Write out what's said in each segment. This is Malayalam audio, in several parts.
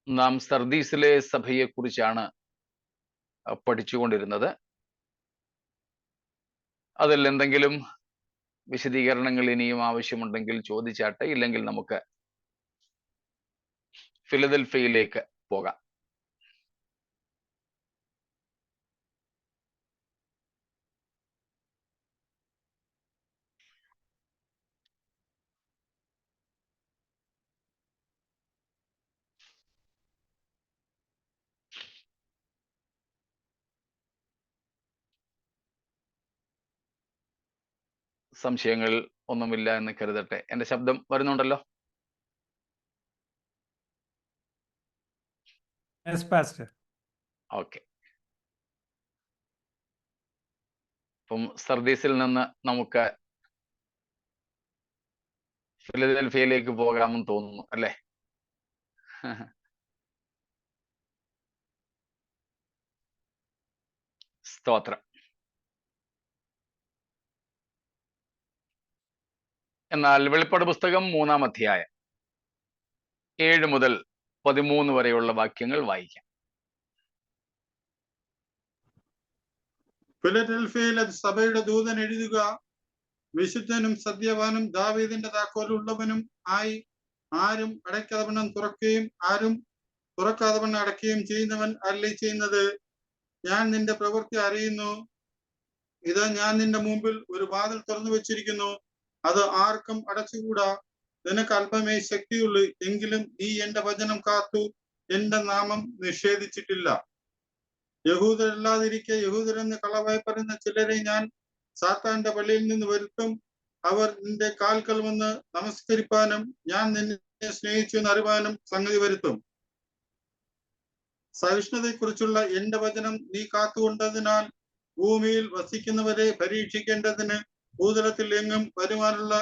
നാം സർദീസിലെ സഭയെക്കുറിച്ചാണ് പഠിച്ചുകൊണ്ടിരുന്നത്. അതിൽ എന്തെങ്കിലും വിശദീകരണങ്ങൾ ഇനിയും ആവശ്യമുണ്ടെങ്കിൽ ചോദിച്ചാട്ടെ, ഇല്ലെങ്കിൽ നമുക്ക് ഫിലദൽഫിയയിലേക്ക് പോകാം. സംശയങ്ങൾ ഒന്നുമില്ല എന്ന് കരുതട്ടെ. എൻ്റെ ശബ്ദം വരുന്നുണ്ടല്ലോ? Yes, Pastor. ഓക്കെ. അപ്പം സർദീസിൽ നിന്ന് നമുക്ക് ഫിലദൽഫിയയിലേക്ക് പോകാമെന്ന് തോന്നുന്നു അല്ലേ? സ്തോത്രം. എന്നാൽ വെളിപ്പാട് പുസ്തകം 3-ാം അധ്യായം 7 മുതൽ 13 വരെയുള്ള വാക്യങ്ങൾ വായിക്കാം. ഫിലദൽഫിയയിലെ സഭയുടെ ദൂതൻ എഴുതുക: വിശുദ്ധനും സത്യവാനും ദാവീദിന്റെ താക്കോലുള്ളവനും ആയി, ആരും അടയ്ക്കാതവണ്ണം തുറക്കുകയും ആരും തുറക്കാതവണ്ണം അടയ്ക്കുകയും ചെയ്യുന്നവൻ അരുളി ചെയ്യുന്നത്: ഞാൻ നിന്റെ പ്രവൃത്തി അറിയുന്നു. ഇത് ഞാൻ നിന്റെ മുമ്പിൽ ഒരു വാതിൽ തുറന്നു വെച്ചിരിക്കുന്നു, അത് ആർക്കും അടച്ചുകൂടാ. നിനക്ക് അല്പമേ ശക്തിയുള്ളൂ, എങ്കിലും നീ എന്റെ വചനം കാത്തു എന്റെ നാമം നിഷേധിച്ചിട്ടില്ല. യഹൂദരല്ലാതിരിക്കെ യഹൂദരെന്ന് കളവായി പറയുന്ന ചിലരെ ഞാൻ സാത്താന്റെ പള്ളിയിൽ നിന്ന് വരുത്തും. അവർ നിന്റെ കാൽക്കൽ വന്ന് നമസ്കരിപ്പാനും ഞാൻ നിന്നെ സ്നേഹിച്ചു എന്ന് അറിവാനും സംഗതി വരുത്തും. സഹിഷ്ണുതയെക്കുറിച്ചുള്ള എന്റെ വചനം നീ കാത്തുകൊണ്ടതിനാൽ ഭൂമിയിൽ വസിക്കുന്നവരെ പരീക്ഷിക്കേണ്ടതിന് ഭൂതലത്തിൽ എങ്ങും വരുവാനുള്ള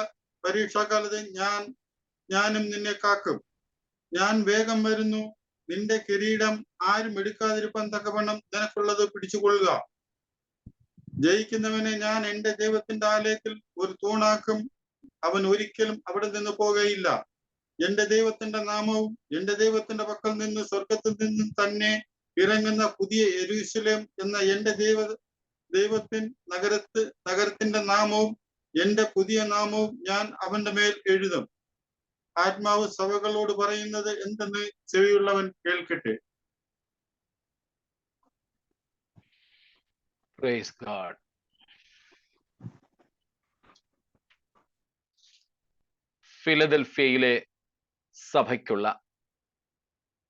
പരീക്ഷാകാലത്ത് ഞാനും നിന്നെ കാക്കും. ഞാൻ വേഗം വരുന്നു. നിന്റെ കിരീടം ആരും എടുക്കാതിരിപ്പാൻ തക്കവണ്ണം നിനക്കുള്ളത് പിടിച്ചുകൊള്ളുക. ജയിക്കുന്നവനെ ഞാൻ എന്റെ ദൈവത്തിന്റെ ആലയത്തിൽ ഒരു തൂണാക്കും. അവൻ ഒരിക്കലും അവിടെ നിന്ന് പോകുകയില്ല. എന്റെ ദൈവത്തിന്റെ നാമവും എന്റെ ദൈവത്തിന്റെ പക്കൽ നിന്ന് സ്വർഗത്തിൽ നിന്നും തന്നെ ഇറങ്ങുന്ന പുതിയ യെരൂശലേം എന്ന എന്റെ നഗരത്തിന്റെ നാമവും എന്റെ പുതിയ നാമവും ഞാൻ അവന്റെ മേൽ എഴുതും. ആത്മാവ് സഭകളോട് പറയുന്നത് എന്തെന്ന് ചെവിയുള്ളവൻ കേൾക്കട്ടെ. Praise God. ഫിലദൽഫിയയിലെ സഭയ്ക്കുള്ള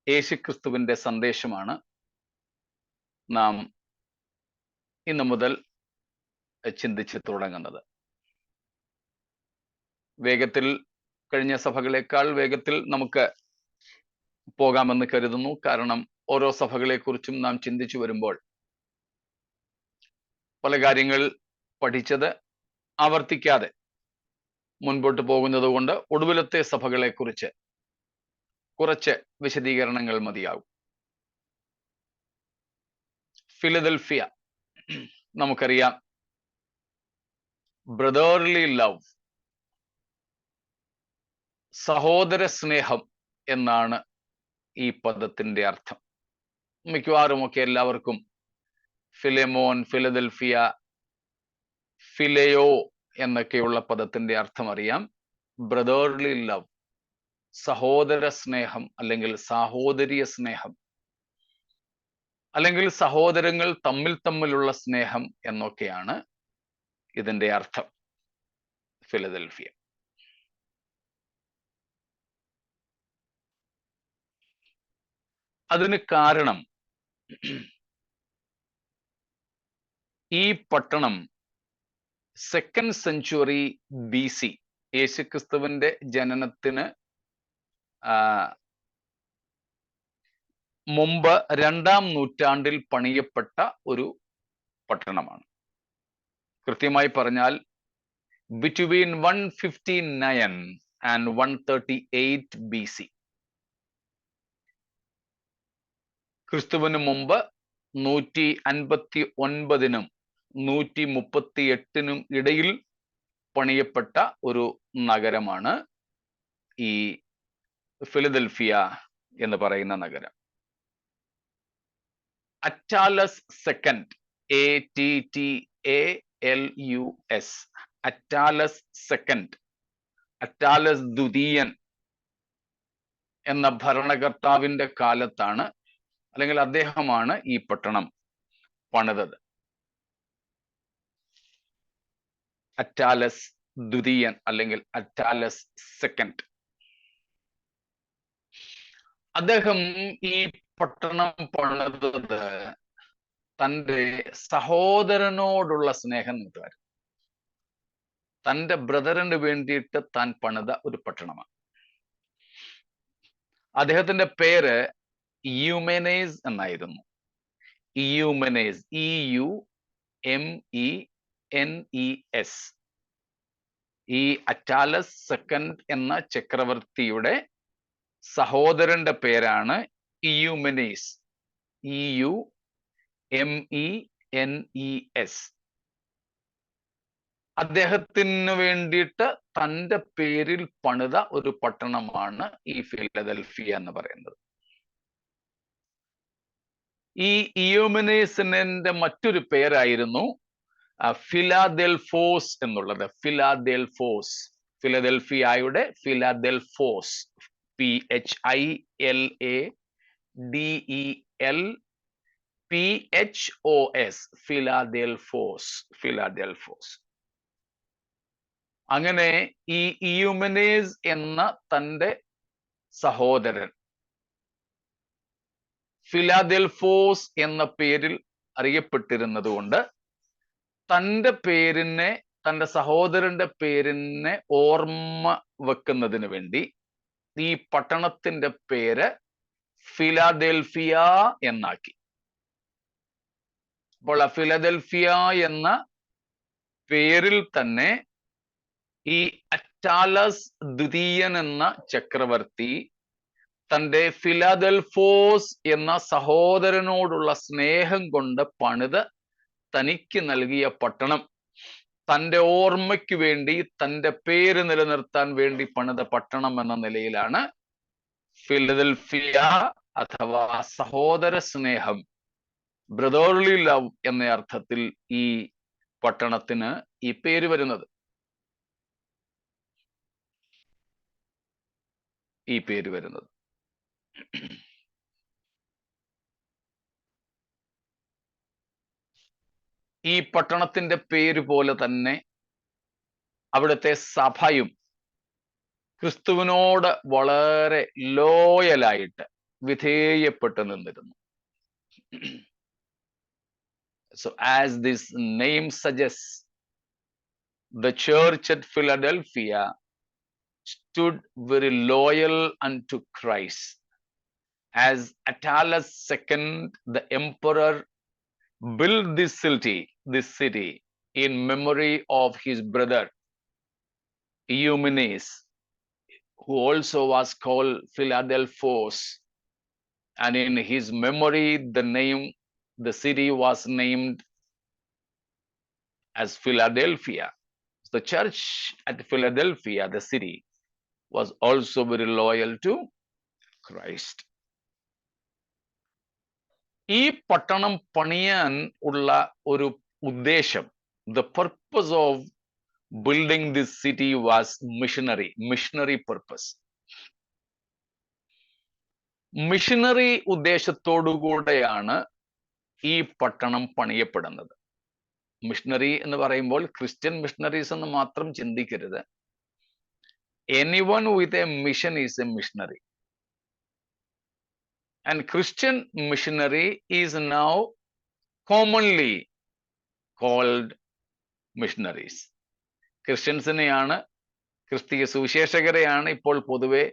യേശുക്രിസ്തുവിന്റെ സന്ദേശമാണ് നാം ഇന്നു മുതൽ ചിന്തിച്ച് തുടങ്ങുന്നത്. വേഗത്തിൽ, കഴിഞ്ഞ സഭകളെക്കാൾ വേഗത്തിൽ നമുക്ക് പോകാമെന്ന് കരുതുന്നു. കാരണം ഓരോ സഭകളെക്കുറിച്ചും നാം ചിന്തിച്ചു വരുമ്പോൾ പല കാര്യങ്ങൾ പഠിച്ചത് ആവർത്തിക്കാതെ മുൻപോട്ട് പോകുന്നത് കൊണ്ട് ഒടുവിലത്തെ സഭകളെക്കുറിച്ച് കുറച്ച് വിശദീകരണങ്ങൾ മതിയാകും. ഫിലദൽഫിയ നമുക്കറിയാം, ബ്രദർലി ലവ്, സഹോദര സ്നേഹം എന്നാണ് ഈ പദത്തിന്റെ അർത്ഥം. മിക്കവാറുമൊക്കെ എല്ലാവർക്കും ഫിലെമോൻ, ഫിലദൽഫിയ, ഫിലെയോ എന്നൊക്കെയുള്ള പദത്തിന്റെ അർത്ഥം അറിയാം. ബ്രദർലി ലവ്, സഹോദര സ്നേഹം അല്ലെങ്കിൽ സാഹോദര്യ സ്നേഹം, അല്ലെങ്കിൽ സഹോദരങ്ങൾ തമ്മിലുള്ള സ്നേഹം എന്നൊക്കെയാണ് ഇതിന്റെ അർത്ഥം. ഫിലദൽഫിയ. അതിന് കാരണം ഈ പട്ടണം 2nd സെഞ്ച്വറി BC, യേശുക്രിസ്തുവിന്റെ ജനനത്തിന് മുമ്പ് 2-ാം നൂറ്റാണ്ടിൽ പണിയപ്പെട്ട ഒരു പട്ടണമാണ്. കൃത്യമായി പറഞ്ഞാൽ ബിറ്റ്വീൻ 159 and 138 BC. ക്രിസ്തുവിന് മുമ്പ് 159-നും 138-നും ഇടയിൽ പണിയപ്പെട്ട ഒരു നഗരമാണ് ഈ ഫിലദൽഫിയ എന്ന് പറയുന്ന നഗരം. അറ്റാലസ് സെക്കൻഡ്, ATTALUS, അറ്റാലസ് സെക്കൻഡ്, അറ്റാലസ് ദ്വിതീയൻ എന്ന ഭരണകർത്താവിന്റെ കാലത്താണ്, അല്ലെങ്കിൽ അദ്ദേഹമാണ് ഈ പട്ടണം പണിതത്. അറ്റാലസ് ദ്വിതീയൻ അല്ലെങ്കിൽ അറ്റാലസ് സെക്കൻഡ്. അദ്ദേഹം ഈ പട്ടണം പണിതത് തൻ്റെ സഹോദരനോടുള്ള സ്നേഹം നിമിത്തമായിരുന്നു. തൻ്റെ ബ്രദറിന് വേണ്ടിയിട്ട് താൻ പണിത ഒരു പട്ടണമാണ്. അദ്ദേഹത്തിന്റെ പേര് യൂമെനേസ് എന്നായിരുന്നു. യൂമെനേസ്, EUMENES. ഈ അറ്റാലസ് സെക്കൻഡ് എന്ന ചക്രവർത്തിയുടെ സഹോദരന്റെ പേരാണ് ഇയൂമെനേസ്, EUMENES. അദ്ദേഹത്തിന് വേണ്ടിയിട്ട് തൻ്റെ പേരിൽ പണിത ഒരു പട്ടണമാണ് ഈ ഫിലദൽഫിയ എന്ന് പറയുന്നത്. ഈ ഇയൂമെനേസിന്റെ മറ്റൊരു പേരായിരുന്നു ഫിലാദെൽഫോസ് എന്നുള്ളത്. ഫിലാദെൽഫോസ്, ഫിലദൽഫിയയുടെ ഫിലാദെൽഫോസ്, PHILADELPHOS, ഫിലാദെൽഫോസ്, ഫിലാദെൽഫോസ്. അങ്ങനെ ഈ ഇയൂമെനേസ് എന്ന തൻ്റെ സഹോദരൻ ഫിലാദെൽഫോസ് എന്ന പേരിൽ അറിയപ്പെട്ടിരുന്നത് കൊണ്ട് തൻ്റെ പേരിനെ, തൻ്റെ സഹോദരന്റെ പേരിനെ ഓർമ്മ വെക്കുന്നതിന് വേണ്ടി ഈ പട്ടണത്തിന്റെ പേര് ഫിലാദെൽഫിയ എന്നാക്കി. അപ്പോൾ ആ ഫിലദൽഫിയ എന്ന പേരിൽ തന്നെ ഈ അറ്റാലസ് ദ്വിതീയൻ എന്ന ചക്രവർത്തി തൻ്റെ ഫിലാദെൽഫോസ് എന്ന സഹോദരനോടുള്ള സ്നേഹം കൊണ്ട് പണിത് തനിക്ക് നൽകിയ പട്ടണം, തൻ്റെ ഓർമ്മയ്ക്ക് വേണ്ടി, തൻ്റെ പേര് നിലനിർത്താൻ വേണ്ടി പണിത പട്ടണം എന്ന നിലയിലാണ് ഫിലദൽഫിയ അഥവാ സഹോദര സ്നേഹം, ബ്രദർലി ലവ് എന്ന അർത്ഥത്തിൽ ഈ പട്ടണത്തിന് ഈ പേര് വരുന്നത്. ഈ പട്ടണത്തിന്റെ പേര് പോലെ തന്നെ അവിടുത്തെ സഭയും ക്രിസ്തുവിനോട് വളരെ ലോയലായിട്ട് വിധേയപ്പെട്ടു നിന്നിരുന്നു. So as this name suggests, the church at Philadelphia stood very loyal unto Christ. As Attalus II, the emperor, built this city in memory of his brother Eumenes, who also was called Philadelphos, and in his memory the city was named as Philadelphia. The church at Philadelphia, the city, was also very loyal to Christ. ഈ പട്ടണം പണിയാൻ ഉള്ള ഒരു ഉദ്ദേശം, the purpose of building this city was missionary purpose. Missionary ഉദ്ദേശത്തോടുകൂടെയാണ് ഈ പട്ടണം പണിയപ്പെടുന്നത്. മിഷനറി എന്ന് പറയുമ്പോൾ ക്രിസ്ത്യൻ മിഷനറീസ് എന്ന് മാത്രം ചിന്തിക്കരുത്. Anyone with a mission is a missionary. And Christian missionary is now commonly called missionaries. ക്രിസ്ത്യൻസിനെയാണ്, ക്രിസ്തീയ സുവിശേഷകരെയാണ് ഇപ്പോൾ പൊതുവെ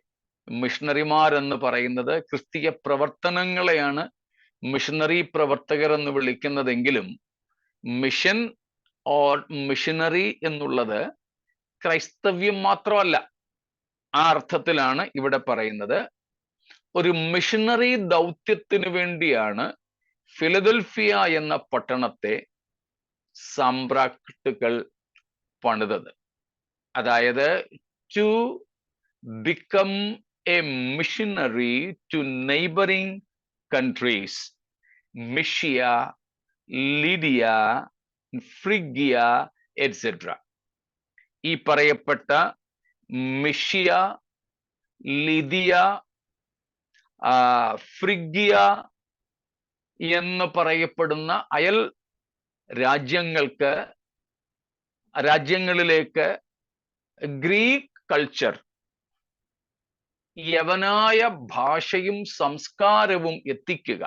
മിഷണറിമാർ എന്ന് പറയുന്നത്. ക്രിസ്തീയ പ്രവർത്തനങ്ങളെയാണ് മിഷണറി പ്രവർത്തകർ എന്ന് വിളിക്കുന്നതെങ്കിലും മിഷൻ ഓർ മിഷനറി എന്നുള്ളത് ക്രൈസ്തവ്യം മാത്രമല്ല. ആ അർത്ഥത്തിലാണ് ഇവിടെ പറയുന്നത്. ഒരു മിഷനറി ദൗത്യത്തിന് വേണ്ടിയാണ് ഫിലദൽഫിയ എന്ന പട്ടണത്തെ സമ്രാട്ടുകൾ പണിതത്. അതായത് to become a missionary to neighboring countries, Mysia, Lydia, Phrygia, etc. ഈ പറയപ്പെട്ട മിഷ്യ, ലിദിയ, ഫ്രിഗിയ എന്ന് പറയപ്പെടുന്ന അയൽ രാജ്യങ്ങളിലേക്ക് ഗ്രീക്ക് കൾച്ചർ, യവനായ ഭാഷയും സംസ്കാരവും എത്തിക്കുക,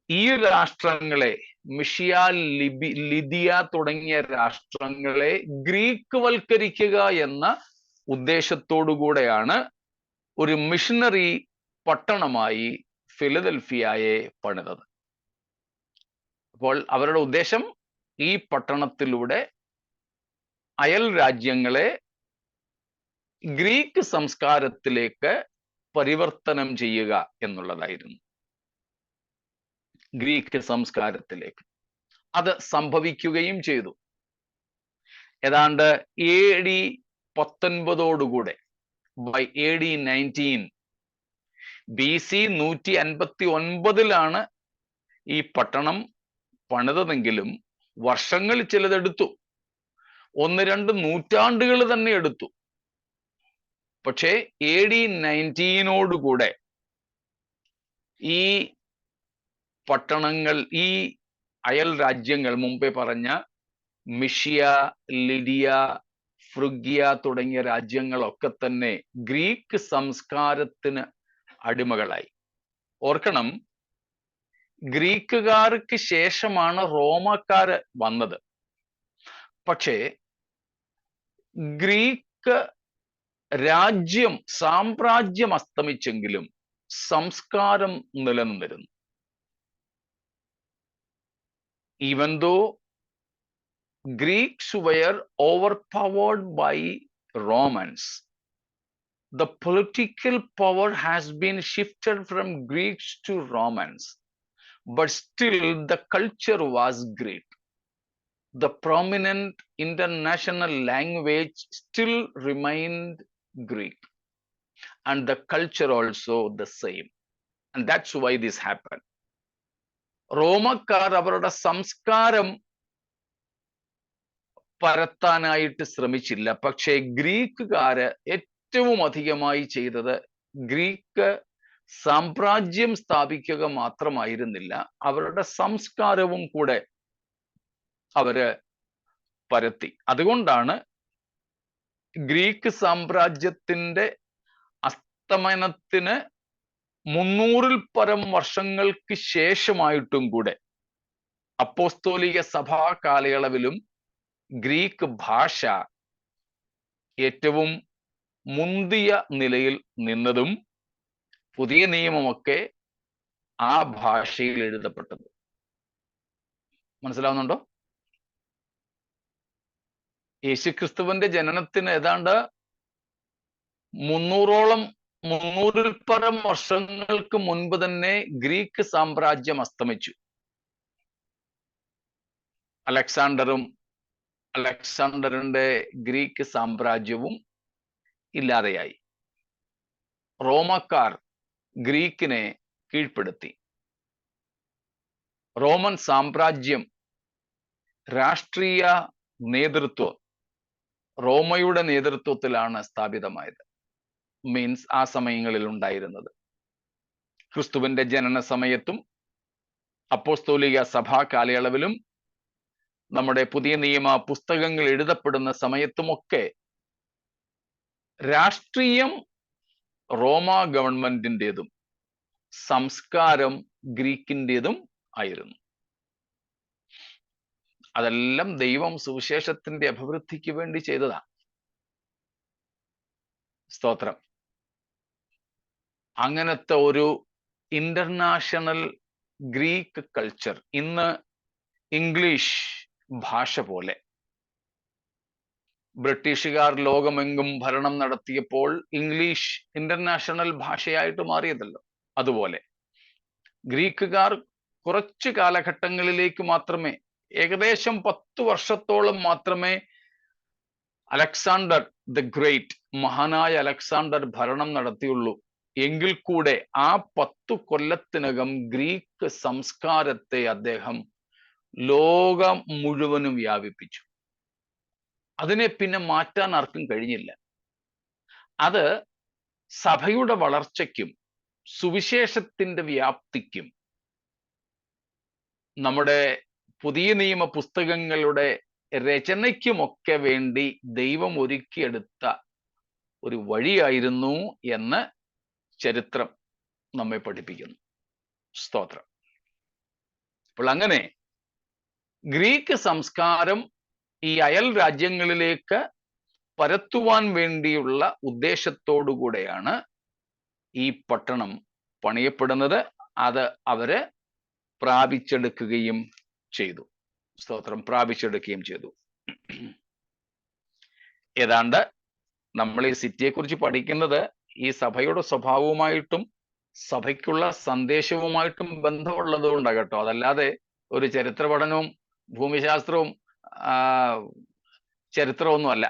ഈ രാഷ്ട്രങ്ങളെ, മിഷ്യ, ലിദിയ തുടങ്ങിയ രാഷ്ട്രങ്ങളെ ഗ്രീക്ക് വൽക്കരിക്കുക എന്ന ഉദ്ദേശത്തോടുകൂടെയാണ് ഒരു മിഷണറി പട്ടണമായി ഫിലദൽഫിയയെ പണിതത്. അപ്പോൾ അവരുടെ ഉദ്ദേശം ഈ പട്ടണത്തിലൂടെ അയൽ രാജ്യങ്ങളെ ഗ്രീക്ക് സംസ്കാരത്തിലേക്ക് പരിവർത്തനം ചെയ്യുക എന്നുള്ളതായിരുന്നു. ഗ്രീക്ക് സംസ്കാരത്തിലേക്ക് അത് സംഭവിക്കുകയും ചെയ്തു. ഏതാണ്ട് AD 19 by AD 19 BC 159 ഈ പട്ടണം പണിതതെങ്കിലും വർഷങ്ങൾ ചിലതെടുത്തു, 1-2 നൂറ്റാണ്ടുകൾ തന്നെ എടുത്തു. പക്ഷേ AD 19 ഈ പട്ടണങ്ങൾ, ഈ അയൽ രാജ്യങ്ങൾ, മുമ്പേ പറഞ്ഞ മിഷ്യ, ലിഡിയ, ഫ്രിഗിയ തുടങ്ങിയ രാജ്യങ്ങളൊക്കെ തന്നെ ഗ്രീക്ക് സംസ്കാരത്തിന് അടിമകളായി. ഓർക്കണം, ഗ്രീക്കുകാർക്ക് ശേഷമാണ് റോമക്കാര് വന്നത്. പക്ഷേ ഗ്രീക്ക് സാമ്രാജ്യം അസ്തമിച്ചെങ്കിലും സംസ്കാരം നിലനിന്നിരുന്നു. Even though Greeks were overpowered by Romans, the political power has been shifted from Greeks to Romans, but still the culture was Greek. The prominent international language still remained Greek, and the culture also the same. And that's why this happened. റോമക്കാർ അവരുടെ സംസ്കാരം പരത്താനായിട്ട് ശ്രമിച്ചില്ല. പക്ഷേ ഗ്രീക്കുകാര് ഏറ്റവും അധികമായി ചെയ്തത് ഗ്രീക്ക് സാമ്രാജ്യം സ്ഥാപിക്കുക മാത്രമായിരുന്നില്ല, അവരുടെ സംസ്കാരവും കൂടെ അവര് പരത്തി. അതുകൊണ്ടാണ് ഗ്രീക്ക് സാമ്രാജ്യത്തിന്റെ അസ്തമനത്തിന് 300-ൽ പരം വർഷങ്ങൾക്ക് ശേഷമായിട്ടും കൂടെ അപ്പോസ്തോലിക സഭാ കാലയളവിലും ഗ്രീക്ക് ഭാഷ ഏറ്റവും മുന്തിയ നിലയിൽ നിന്നതും പുതിയ നിയമമൊക്കെ ആ ഭാഷയിൽ എഴുതപ്പെട്ടത്. മനസ്സിലാവുന്നുണ്ടോ? യേശുക്രിസ്തുവിന്റെ ജനനത്തിന് ഏതാണ്ട് 300-ൽ പരം വർഷങ്ങൾക്ക് മുൻപ് തന്നെ ഗ്രീക്ക് സാമ്രാജ്യം അസ്തമിച്ചു. അലക്സാണ്ടറിന്റെ ഗ്രീക്ക് സാമ്രാജ്യവും ഇല്ലാതെയായി. റോമക്കാർ ഗ്രീക്കിനെ കീഴ്പ്പെടുത്തി. റോമൻ സാമ്രാജ്യം രാഷ്ട്രീയ നേതൃത്വം റോമയുടെ നേതൃത്വത്തിലാണ് സ്ഥാപിതമായത്. മീൻസ് ആ സമയങ്ങളിൽ ഉണ്ടായിരുന്നത്. ക്രിസ്തുവിന്റെ ജനന സമയത്തും അപ്പോസ്തോലിക സഭാ കാലയളവിലും നമ്മുടെ പുതിയ നിയമ പുസ്തകങ്ങൾ എഴുതപ്പെടുന്ന സമയത്തുമൊക്കെ രാഷ്ട്രീയം റോമ ഗവൺമെന്റിൻ്റെതും സംസ്കാരം ഗ്രീക്കിൻ്റെതും ആയിരുന്നു. അതെല്ലാം ദൈവം സുവിശേഷത്തിന്റെ അഭിവൃദ്ധിക്ക് വേണ്ടി ചെയ്തതാണ്. സ്തോത്രം. അങ്ങനത്തെ ഒരു ഇന്റർനാഷണൽ ഗ്രീക്ക് കൾച്ചർ ഇന്ന് ഇംഗ്ലീഷ് ഭാഷ പോലെ ബ്രിട്ടീഷുകാർ ലോകമെങ്ങും ഭരണം നടത്തിയപ്പോൾ ഇംഗ്ലീഷ് ഇന്റർനാഷണൽ ഭാഷയായിട്ട് മാറിയതല്ലോ. അതുപോലെ ഗ്രീക്കുകാർ കുറച്ച് കാലഘട്ടങ്ങളിലേക്ക് മാത്രമേ, ഏകദേശം 10 വർഷത്തോളം മാത്രമേ അലക്സാണ്ടർ ദ ഗ്രേറ്റ്, മഹാനായ അലക്സാണ്ടർ ഭരണം നടത്തിയുള്ളൂ. എങ്കിൽ കൂടെ ആ 10 കൊല്ലത്തിനകം ഗ്രീക്ക് സംസ്കാരത്തെ അദ്ദേഹം ലോകം മുഴുവനും വ്യാപിപ്പിച്ചു. അതിനെ പിന്നെ മാറ്റാൻ ആർക്കും കഴിഞ്ഞില്ല. അത് സഭയുടെ വളർച്ചയ്ക്കും സുവിശേഷത്തിന്റെ വ്യാപ്തിക്കും നമ്മുടെ പുതിയ നിയമ പുസ്തകങ്ങളുടെ രചനയ്ക്കുമൊക്കെ വേണ്ടി ദൈവം ഒരുക്കിയെടുത്ത ഒരു വഴിയായിരുന്നു എന്ന് ചരിത്രം നമ്മെ പഠിപ്പിക്കുന്നു. സ്തോത്രം. അപ്പോൾ അങ്ങനെ ഗ്രീക്ക് സംസ്കാരം ഈ അയൽ രാജ്യങ്ങളിലേക്ക് പരത്തുവാൻ വേണ്ടിയുള്ള ഉദ്ദേശത്തോടുകൂടെയാണ് ഈ പട്ടണം പണിയപ്പെടുന്നത്. അത് അവര് പ്രാപിച്ചെടുക്കുകയും ചെയ്തു. സ്തോത്രം. പ്രാപിച്ചെടുക്കുകയും ചെയ്തു. ഏതാണ്ട് നമ്മൾ ഈ സിറ്റിയെ കുറിച്ച് പഠിക്കുന്നത് ഈ സഭയുടെ സ്വഭാവവുമായിട്ടും സഭയ്ക്കുള്ള സന്ദേശവുമായിട്ടും ബന്ധമുള്ളത് കൊണ്ടാണ് കേട്ടോ. അതല്ലാതെ ഒരു ചരിത്ര പഠനവും ഭൂമിശാസ്ത്രവും ചരിത്രമൊന്നും അല്ല.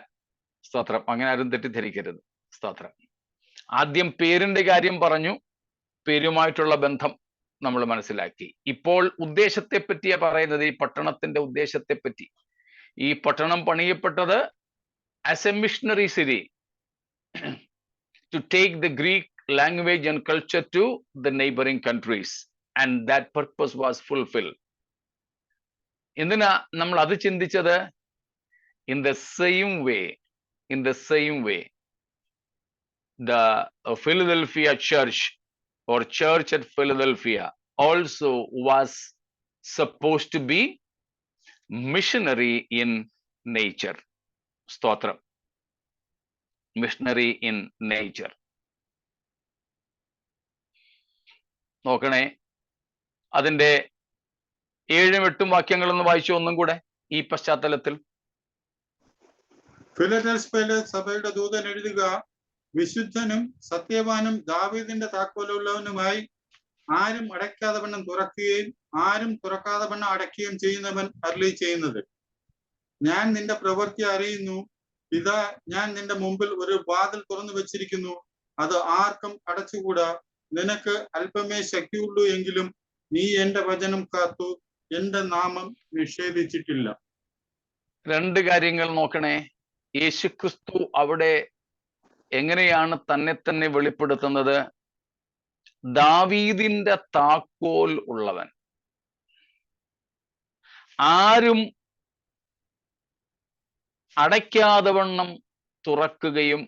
സ്തോത്രം. അങ്ങനെ ആരും തെറ്റിദ്ധരിക്കരുത്. സ്തോത്രം. ആദ്യം പേരിന്റെ കാര്യം പറഞ്ഞു, പേരുമായിട്ടുള്ള ബന്ധം നമ്മൾ മനസ്സിലാക്കി. ഇപ്പോൾ ഉദ്ദേശത്തെ പറ്റിയാ പറയുന്നത്, ഈ പട്ടണത്തിന്റെ ഉദ്ദേശത്തെ പറ്റി. ഈ പട്ടണം പണിയപ്പെട്ടത് as a missionary city to take the Greek language and culture to the neighboring countries, and that purpose was fulfilled. എന്തിനാ നമ്മൾ അത് ചിന്തിച്ചത്? in the same way the Philadelphia church or church at Philadelphia also was supposed to be missionary in nature. സ്തോത്രം. Missionary in nature. നോക്കണേ, അതിന്റെ 7ഉം 8ഉം വാക്യങ്ങളൊന്ന് വായിച്ചു ഒന്നും കൂടെ ഈ പശ്ചാത്തലത്തിൽ. ഫിലദൽഫിയയിലെ സഭയുടെ ദൂതൻ എഴുതുക, വിശുദ്ധനും സത്യവാനും ദാവീദിന്റെ താക്കോലുള്ളവനുമായി ആരും അടയ്ക്കാതെ വണ്ണം തുറക്കുകയും ആരും തുറക്കാതെ വണ്ണം അടയ്ക്കുകയും ചെയ്യുന്നവൻ അരുളി ചെയ്യുന്നത്, ഞാൻ നിന്റെ പ്രവൃത്തി അറിയുന്നു. ഇതാ, ഞാൻ നിന്റെ മുമ്പിൽ ഒരു വാതിൽ തുറന്നു വെച്ചിരിക്കുന്നു, അത് ആർക്കും അടച്ചുകൂടാ. നിനക്ക് അല്പമേ ശക്തിയുള്ളൂ എങ്കിലും നീ എന്റെ വചനം കാത്തു, എന്റെ നാമം നിഷേധിച്ചിട്ടില്ല. 2 കാര്യങ്ങൾ നോക്കണേ. യേശുക്രിസ്തു അവിടെ എങ്ങനെയാണ് തന്നെ തന്നെ വെളിപ്പെടുത്തുന്നത്? ദാവീദിന്റെ താക്കോൽ ഉള്ളവൻ. ആരും അടയ്ക്കാതെ വണ്ണം തുറക്കുകയും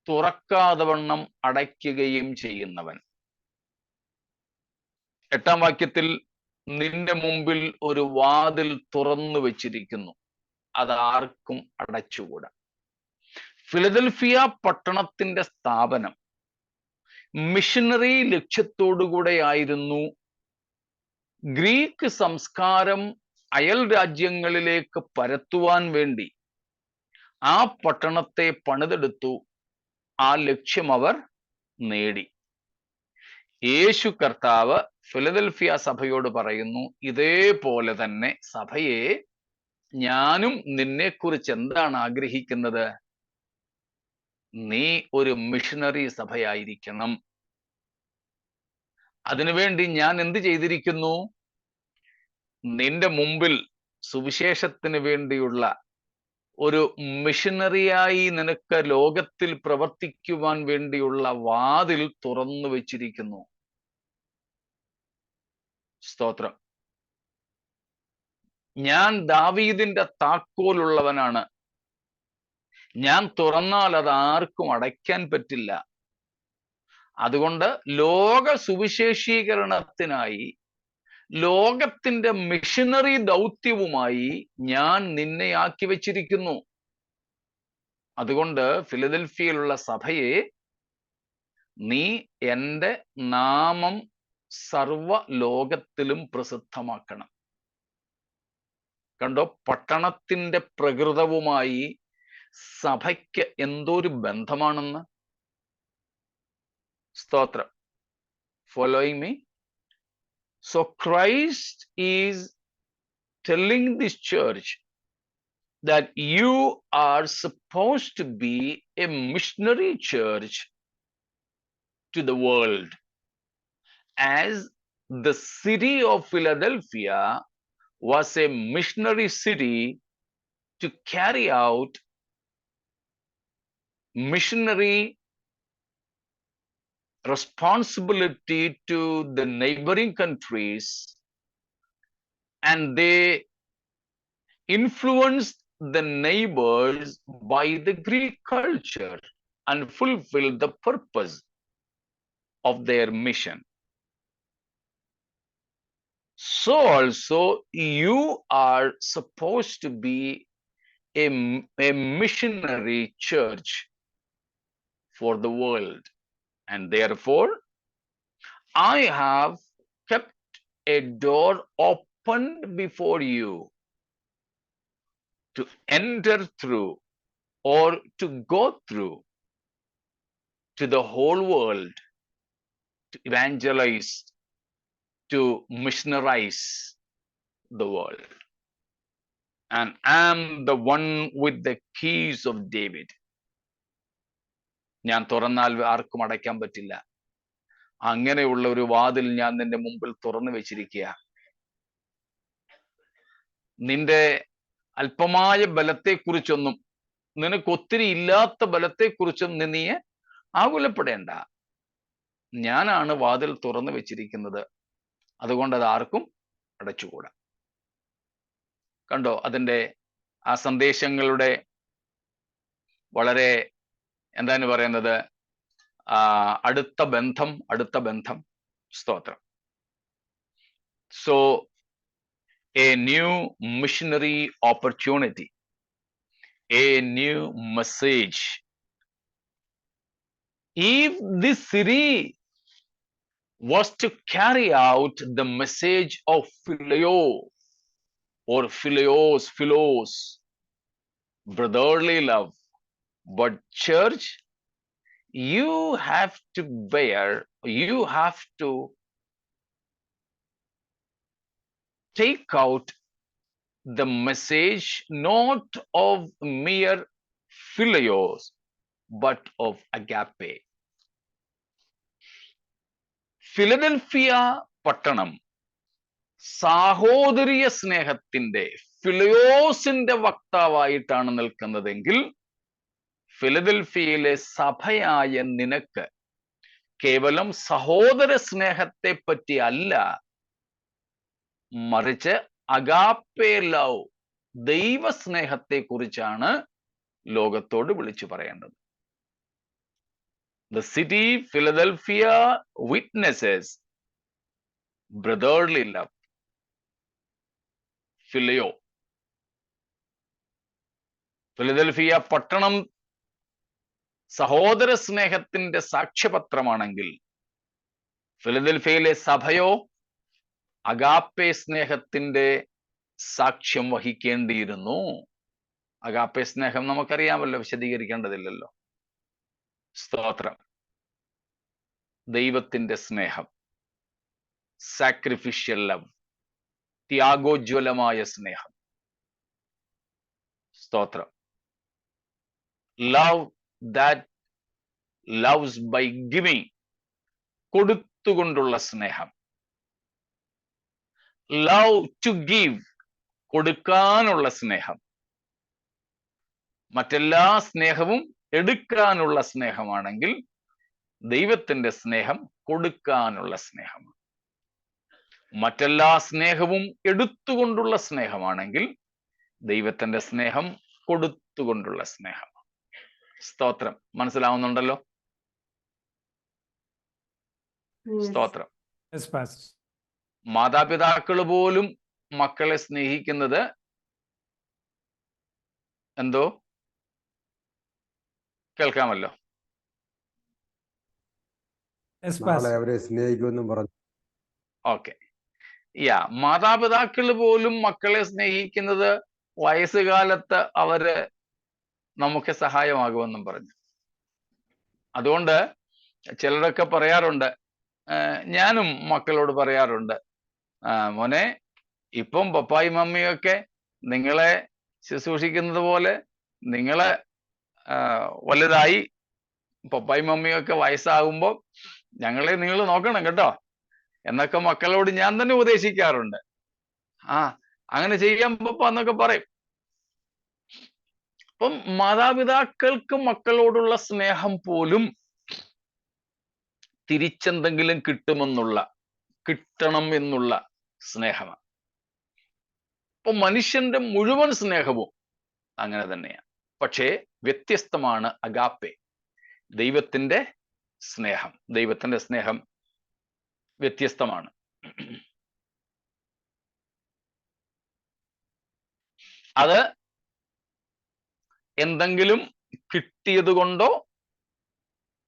തുറക്കാതെ വണ്ണം അടയ്ക്കുകയും ചെയ്യുന്നവൻ. 8ാം വാക്യത്തിൽ നിന്റെ മുമ്പിൽ ഒരു വാതിൽ തുറന്നു വെച്ചിരിക്കുന്നു, അത് ആർക്കും അടച്ചുകൂടാ. ഫിലദൽഫിയ പട്ടണത്തിന്റെ സ്ഥാപനം മിഷനറി ലക്ഷ്യത്തോടുകൂടെ ആയിരുന്നു. ഗ്രീക്ക് സംസ്കാരം അയൽ രാജ്യങ്ങളിലേക്ക് പരത്തുവാൻ വേണ്ടി ആ പട്ടണത്തെ പണിതെടുത്തു. ആ ലക്ഷ്യം അവർ നേടി. യേശു കർത്താവ് ഫിലദൽഫിയ സഭയോട് പറയുന്നു, ഇതേപോലെ തന്നെ സഭയെ ഞാനും നിന്നെക്കുറിച്ച് എന്താണ് ആഗ്രഹിക്കുന്നത്? നീ ഒരു മിഷണറി സഭയായിരിക്കണം. അതിനുവേണ്ടി ഞാൻ എന്ത് ചെയ്തിരിക്കുന്നു? നിന്റെ മുമ്പിൽ സുവിശേഷത്തിന് വേണ്ടിയുള്ള ഒരു മിഷനറിയായി നിനക്ക് ലോകത്തിൽ പ്രവർത്തിക്കുവാൻ വേണ്ടിയുള്ള വാതിൽ തുറന്നു വെച്ചിരിക്കുന്നു. സ്തോത്രം. ഞാൻ ദാവീദിന്റെ താക്കോലുള്ളവനാണ്. ഞാൻ തുറന്നാൽ അത് ആർക്കും അടയ്ക്കാൻ പറ്റില്ല. അതുകൊണ്ട് ലോക സുവിശേഷീകരണത്തിനായി ലോകത്തിന്റെ മിഷനറി ദൗത്യവുമായി ഞാൻ നിന്നെ ആക്കി വെച്ചിരിക്കുന്നു. അതുകൊണ്ട് ഫിലദൽഫിയയിലുള്ള സഭയെ നീ എൻ്റെ നാമം സർവ ലോകത്തിലും പ്രസിദ്ധമാക്കണം. കണ്ടോ, പട്ടണത്തിന്റെ പ്രകൃതവുമായി സഭയ്ക്ക് എന്തൊരു ബന്ധമാണെന്ന്. സ്തോത്രം. Following me? So Christ is telling this church that you are supposed to be a missionary church to the world, as the city of Philadelphia was a missionary city to carry out missionary responsibility to the neighboring countries, and they influenced the neighbors by the Greek culture and fulfilled the purpose of their mission. So also you are supposed to be a missionary church for the world, and therefore I have kept a door open before you to enter through or to go through to the whole world, to evangelize, to missionarize the world. And I'm the one with the keys of David. ഞാൻ തുറന്നാൽ ആർക്കും അടയ്ക്കാൻ പറ്റില്ല. അങ്ങനെയുള്ള ഒരു വാതിൽ ഞാൻ നിന്റെ മുമ്പിൽ തുറന്നു വെച്ചിരിക്കുക. നിന്റെ അല്പമായ ബലത്തെക്കുറിച്ചൊന്നും, നിനക്ക് ഒത്തിരി ഇല്ലാത്ത ബലത്തെക്കുറിച്ചും നീ ആകുലപ്പെടേണ്ട. ഞാനാണ് വാതിൽ തുറന്നു വെച്ചിരിക്കുന്നത്. അതുകൊണ്ട് അത് ആർക്കും അടച്ചുകൂടാ. കണ്ടോ അതിൻ്റെ ആ സന്ദേശങ്ങളുടെ വളരെ എന്താണ് പറയുന്നത്, അടുത്ത ബന്ധം. സ്തോത്രം. So a new missionary opportunity, a new message. If this city was to carry out the message of phileo or philos, brotherly love, but church, you have to take out the message not of mere phileos, but of agape. Philadelphia പട്ടണം സാഹോദര്യ സ്നേഹത്തിന്റെ, ഫിലിയോസിന്റെ വക്താവായിട്ടാണ് നിൽക്കുന്നതെങ്കിൽ, ഫിലദൽഫിയയിലെ സഭയായ നിനക്ക് കേവലം സഹോദര സ്നേഹത്തെ പറ്റി അല്ല, മറിച്ച് അഗാപ്പേ ലവ്, ദൈവസ്നേഹത്തെ കുറിച്ചാണ് ലോകത്തോട് വിളിച്ചു പറയേണ്ടത്. The city Philadelphia witnesses brotherly love, phileo. Philadelphia പട്ടണം സഹോദര സ്നേഹത്തിന്റെ സാക്ഷ്യപത്രമാണെങ്കിൽ, ഫിലദൽഫിയയിലെ സഭയോ അഗാപ്പേ സ്നേഹത്തിന്റെ സാക്ഷ്യം വഹിക്കേണ്ടിയിരുന്നു. അഗാപ്പേ സ്നേഹം നമുക്കറിയാമല്ലോ, വിശദീകരിക്കേണ്ടതില്ലല്ലോ. സ്തോത്രം. ദൈവത്തിന്റെ സ്നേഹം, സാക്രിഫിഷ്യൽ ലവ്, ത്യാഗോജ്വലമായ സ്നേഹം. സ്തോത്രം. Love that loves by giving, കൊടുത്തുകൊണ്ടുള്ള സ്നേഹം. ലവ് ടു ഗിവ്, കൊടുക്കാനുള്ള സ്നേഹം. മറ്റെല്ലാ സ്നേഹവും എടുക്കാനുള്ള സ്നേഹമാണെങ്കിൽ, ദൈവത്തിന്റെ സ്നേഹം കൊടുക്കാനുള്ള സ്നേഹമാണ്. മറ്റെല്ലാ സ്നേഹവും എടുത്തുകൊണ്ടുള്ള സ്നേഹമാണെങ്കിൽ, ദൈവത്തിന്റെ സ്നേഹം കൊടുത്തുകൊണ്ടുള്ള സ്നേഹമാണ്. സ്തോത്രം. മനസ്സിലാവുന്നുണ്ടല്ലോ? സ്തോത്രം. മാതാപിതാക്കൾ പോലും മക്കളെ സ്നേഹിക്കുന്നത് എന്തോ കേൾക്കാമല്ലോ. അവരെ സ്നേഹിക്കുമെന്നും പറഞ്ഞു. ഓക്കെ. മാതാപിതാക്കൾ പോലും മക്കളെ സ്നേഹിക്കുന്നത് വയസ്സുകാലത്ത് അവര് നമുക്ക് സഹായമാകുമെന്നും പറഞ്ഞു. അതുകൊണ്ട് ചിലരൊക്കെ പറയാറുണ്ട്, ഞാനും മക്കളോട് പറയാറുണ്ട്, മോനെ, ഇപ്പം പപ്പായും മമ്മിയൊക്കെ നിങ്ങളെ ശുശ്രൂഷിക്കുന്നത് പോലെ നിങ്ങളെ വലുതായി പപ്പായും മമ്മിയൊക്കെ വയസ്സാകുമ്പോൾ ഞങ്ങളെ നിങ്ങൾ നോക്കണം കേട്ടോ എന്നൊക്കെ മക്കളോട് ഞാൻ തന്നെ ഉപദേശിക്കാറുണ്ട്. അങ്ങനെ ചെയ്യാൻ പപ്പ എന്നൊക്കെ പറയും. അപ്പം മാതാപിതാക്കൾക്ക് മക്കളോടുള്ള സ്നേഹം പോലും തിരിച്ചെന്തെങ്കിലും കിട്ടണം എന്നുള്ള സ്നേഹമാണ്. അപ്പൊ മനുഷ്യന്റെ മുഴുവൻ സ്നേഹവും അങ്ങനെ തന്നെയാണ്. പക്ഷേ വ്യത്യസ്തമാണ് അഗാപ്പെ, ദൈവത്തിന്റെ സ്നേഹം. ദൈവത്തിന്റെ സ്നേഹം വ്യത്യസ്തമാണ്. അത് എന്തെങ്കിലും കിട്ടിയത് കൊണ്ടോ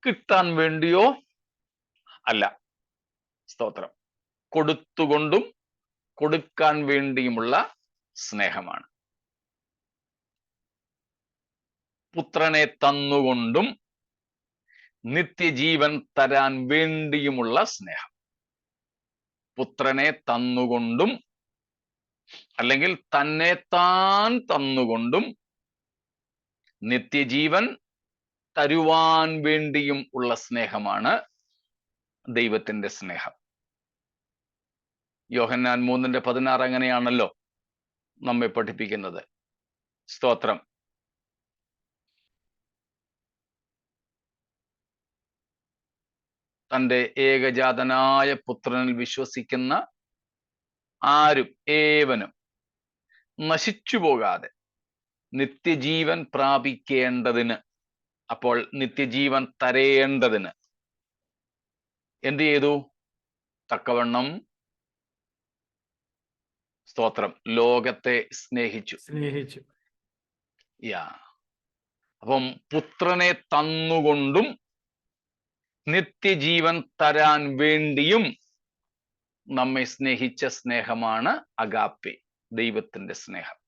കിട്ടാൻ വേണ്ടിയോ അല്ല. സ്തോത്രം. കൊടുത്തുകൊണ്ടും കൊടുക്കാൻ വേണ്ടിയുമുള്ള സ്നേഹമാണ്. പുത്രനെ തന്നുകൊണ്ടും നിത്യജീവൻ തരാൻ വേണ്ടിയുമുള്ള സ്നേഹം. പുത്രനെ തന്നുകൊണ്ടും അല്ലെങ്കിൽ തന്നെ താൻ തന്നുകൊണ്ടും നിത്യജീവൻ തരുവാൻ വേണ്ടിയും ഉള്ള സ്നേഹമാണ് ദൈവത്തിന്റെ സ്നേഹം. യോഹന്നാൻ 3:16 അങ്ങനെയാണല്ലോ നമ്മെ പഠിപ്പിക്കുന്നത്. സ്തോത്രം. തൻ്റെ ഏകജാതനായ പുത്രനിൽ വിശ്വസിക്കുന്ന ആരും ഏവനും നശിച്ചു പോകാതെ നിത്യജീവൻ പ്രാപിക്കേണ്ടതിന്, അപ്പോൾ നിത്യജീവൻ തരേണ്ടതിന് എന്ത് ചെയ്തു? തക്കവണ്ണം സ്തോത്രം ലോകത്തെ സ്നേഹിച്ചു. അപ്പം പുത്രനെ തന്നുകൊണ്ടും നിത്യജീവൻ തരാൻ വേണ്ടിയും നമ്മെ സ്നേഹിച്ച സ്നേഹമാണ് അഗാപ്പെ, ദൈവത്തിന്റെ സ്നേഹം.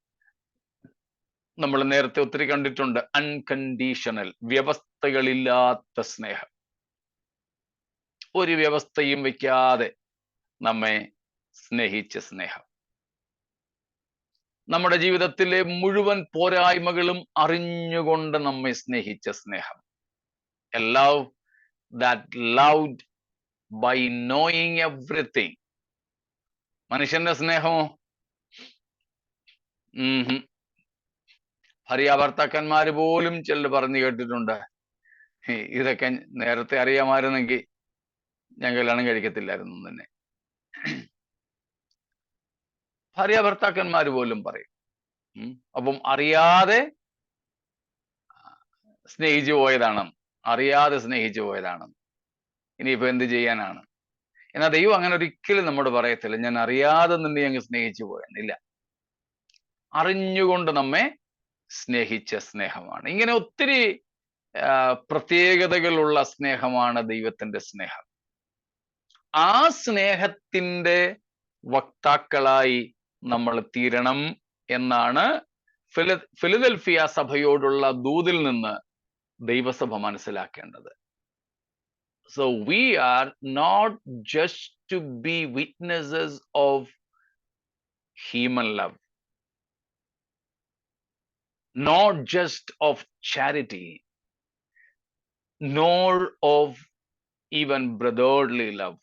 നമ്മൾ നേരത്തെ ഒത്തിരി കണ്ടിട്ടുണ്ട്. അൺകണ്ടീഷണൽ, വ്യവസ്ഥകളില്ലാത്ത സ്നേഹം. ഒരു വ്യവസ്ഥയും വെക്കാതെ നമ്മെ സ്നേഹിച്ച സ്നേഹം. നമ്മുടെ ജീവിതത്തിലെ മുഴുവൻ പോരായ്മകളും അറിഞ്ഞുകൊണ്ട് നമ്മെ സ്നേഹിച്ച സ്നേഹം. A love that loved by knowing everything. മനുഷ്യന്റെ സ്നേഹമോ ഭാര്യാഭർത്താക്കന്മാര് പോലും ചിലർ പറഞ്ഞു കേട്ടിട്ടുണ്ട്, ഇതൊക്കെ നേരത്തെ അറിയാമായിരുന്നെങ്കിൽ ഞാൻ കല്യാണം കഴിക്കത്തില്ലായിരുന്നു തന്നെ. ഭാര്യാഭർത്താക്കന്മാര് പോലും പറയും. അപ്പം അറിയാതെ സ്നേഹിച്ചു പോയതാണ്. ഇനിയിപ്പോ എന്ത് ചെയ്യാനാണ്? എന്നാൽ ദൈവം അങ്ങനെ ഒരിക്കലും നമ്മോട് പറയത്തില്ല, ഞാൻ അറിയാതെ നിന്നെ അങ്ങ് സ്നേഹിച്ചു പോയെന്നില്ല. അറിഞ്ഞുകൊണ്ട് നമ്മെ സ്നേഹിച്ച സ്നേഹമാണ്. ഇങ്ങനെ ഒത്തിരി പ്രത്യേകതകളുള്ള സ്നേഹമാണ് ദൈവത്തിന്റെ സ്നേഹം. ആ സ്നേഹത്തിന്റെ വക്താക്കളായി നമ്മൾ തീരണം എന്നാണ് ഫിലദൽഫിയ സഭയോടുള്ള ദൂതിൽ നിന്ന് ദൈവസഭ മനസ്സിലാക്കേണ്ടത്. So we are not just to be witnesses of human love, not just of charity, nor of even brotherly love,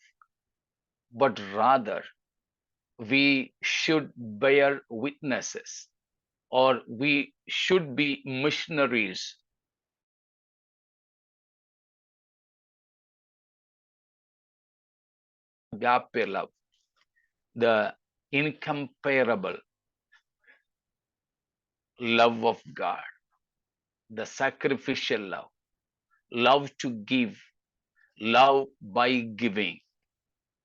but rather we should bear witnesses, or we should be missionaries agape love, the incomparable love of God, the sacrificial love to give, love by giving,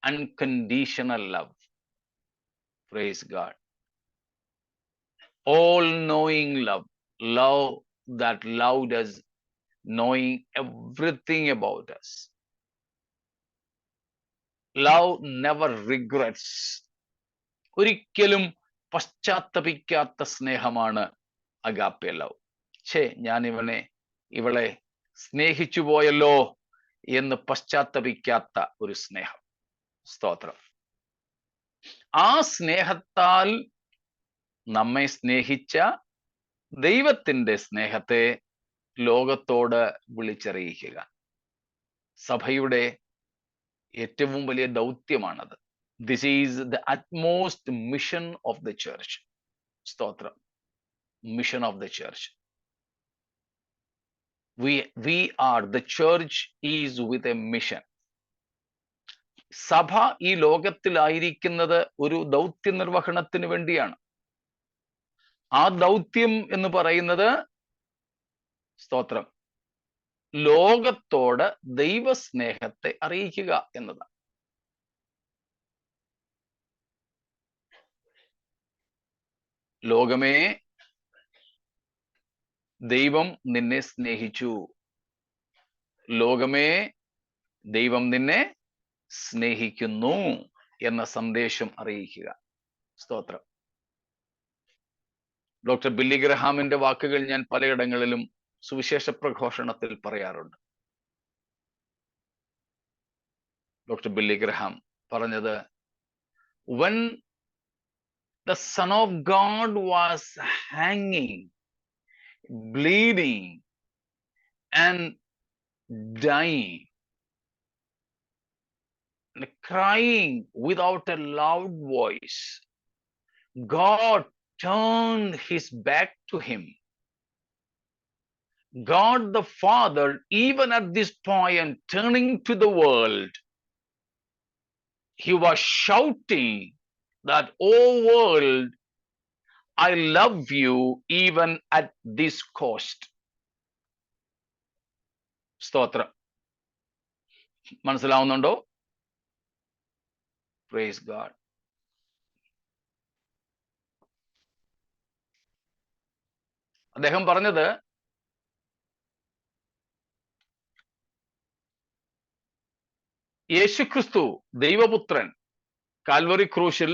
unconditional love. Praise God. All-knowing love that loved us, knowing everything about us. Love never regrets. ഒരിക്കലും പശ്ചാത്തപിക്കാത്ത സ്നേഹമാണ് അഗാപ്പെ ലവ്. ഞാൻ ഇവളെ സ്നേഹിച്ചു പോയല്ലോ എന്ന് പശ്ചാത്തപിക്കാത്ത ഒരു സ്നേഹം. സ്തോത്രം. ആ സ്നേഹത്താൽ നമ്മെ സ്നേഹിച്ച ദൈവത്തിന്റെ സ്നേഹത്തെ ലോകത്തോട് വിളിച്ചറിയിക്കുക സഭയുടെ ഏറ്റവും വലിയ ദൗത്യമാണത്. This is the utmost mission of the church. സ്തോത്രം. Mission of the church. we are the church is with a mission. സഭ ഈ ലോകത്തിലായിരിക്കുന്നത് ഒരു ദൗത്യ നിർവഹണത്തിന് വേണ്ടിയാണ്. ആ ദൗത്യം എന്ന് പറയുന്നത് സ്തോത്രം ലോകത്തോട് ദൈവസ്നേഹത്തെ അറിയിക്കുക എന്നതാണ്. ലോകമേ, ദൈവം നിന്നെ സ്നേഹിച്ചു. ലോകമേ, ദൈവം നിന്നെ സ്നേഹിക്കുന്നു എന്ന സന്ദേശം അറിയിക്കുക. സ്തോത്രം. ഡോക്ടർ ബില്ലി ഗ്രഹാമിന്റെ വാക്കുകൾ ഞാൻ പലയിടങ്ങളിലും സുവിശേഷ പ്രഘോഷണത്തിൽ പറയാറുണ്ട്. ഡോക്ടർ ബില്ലി ഗ്രഹാം പറഞ്ഞത്, when the Son of God was hanging, bleeding and dying and crying without a loud voice, God turned his back to him. God the Father, even at this point, turning to the world, he was shouting that, "Oh world, I love you even at this cost." സ്തോത്രം. മനസ്സിലാവുന്നുണ്ടോ? Praise God. അദ്ദേഹം പറഞ്ഞത്, യേശുക്രിസ്തു ദൈവപുത്രൻ കാൽവറി ക്രൂശിൽ,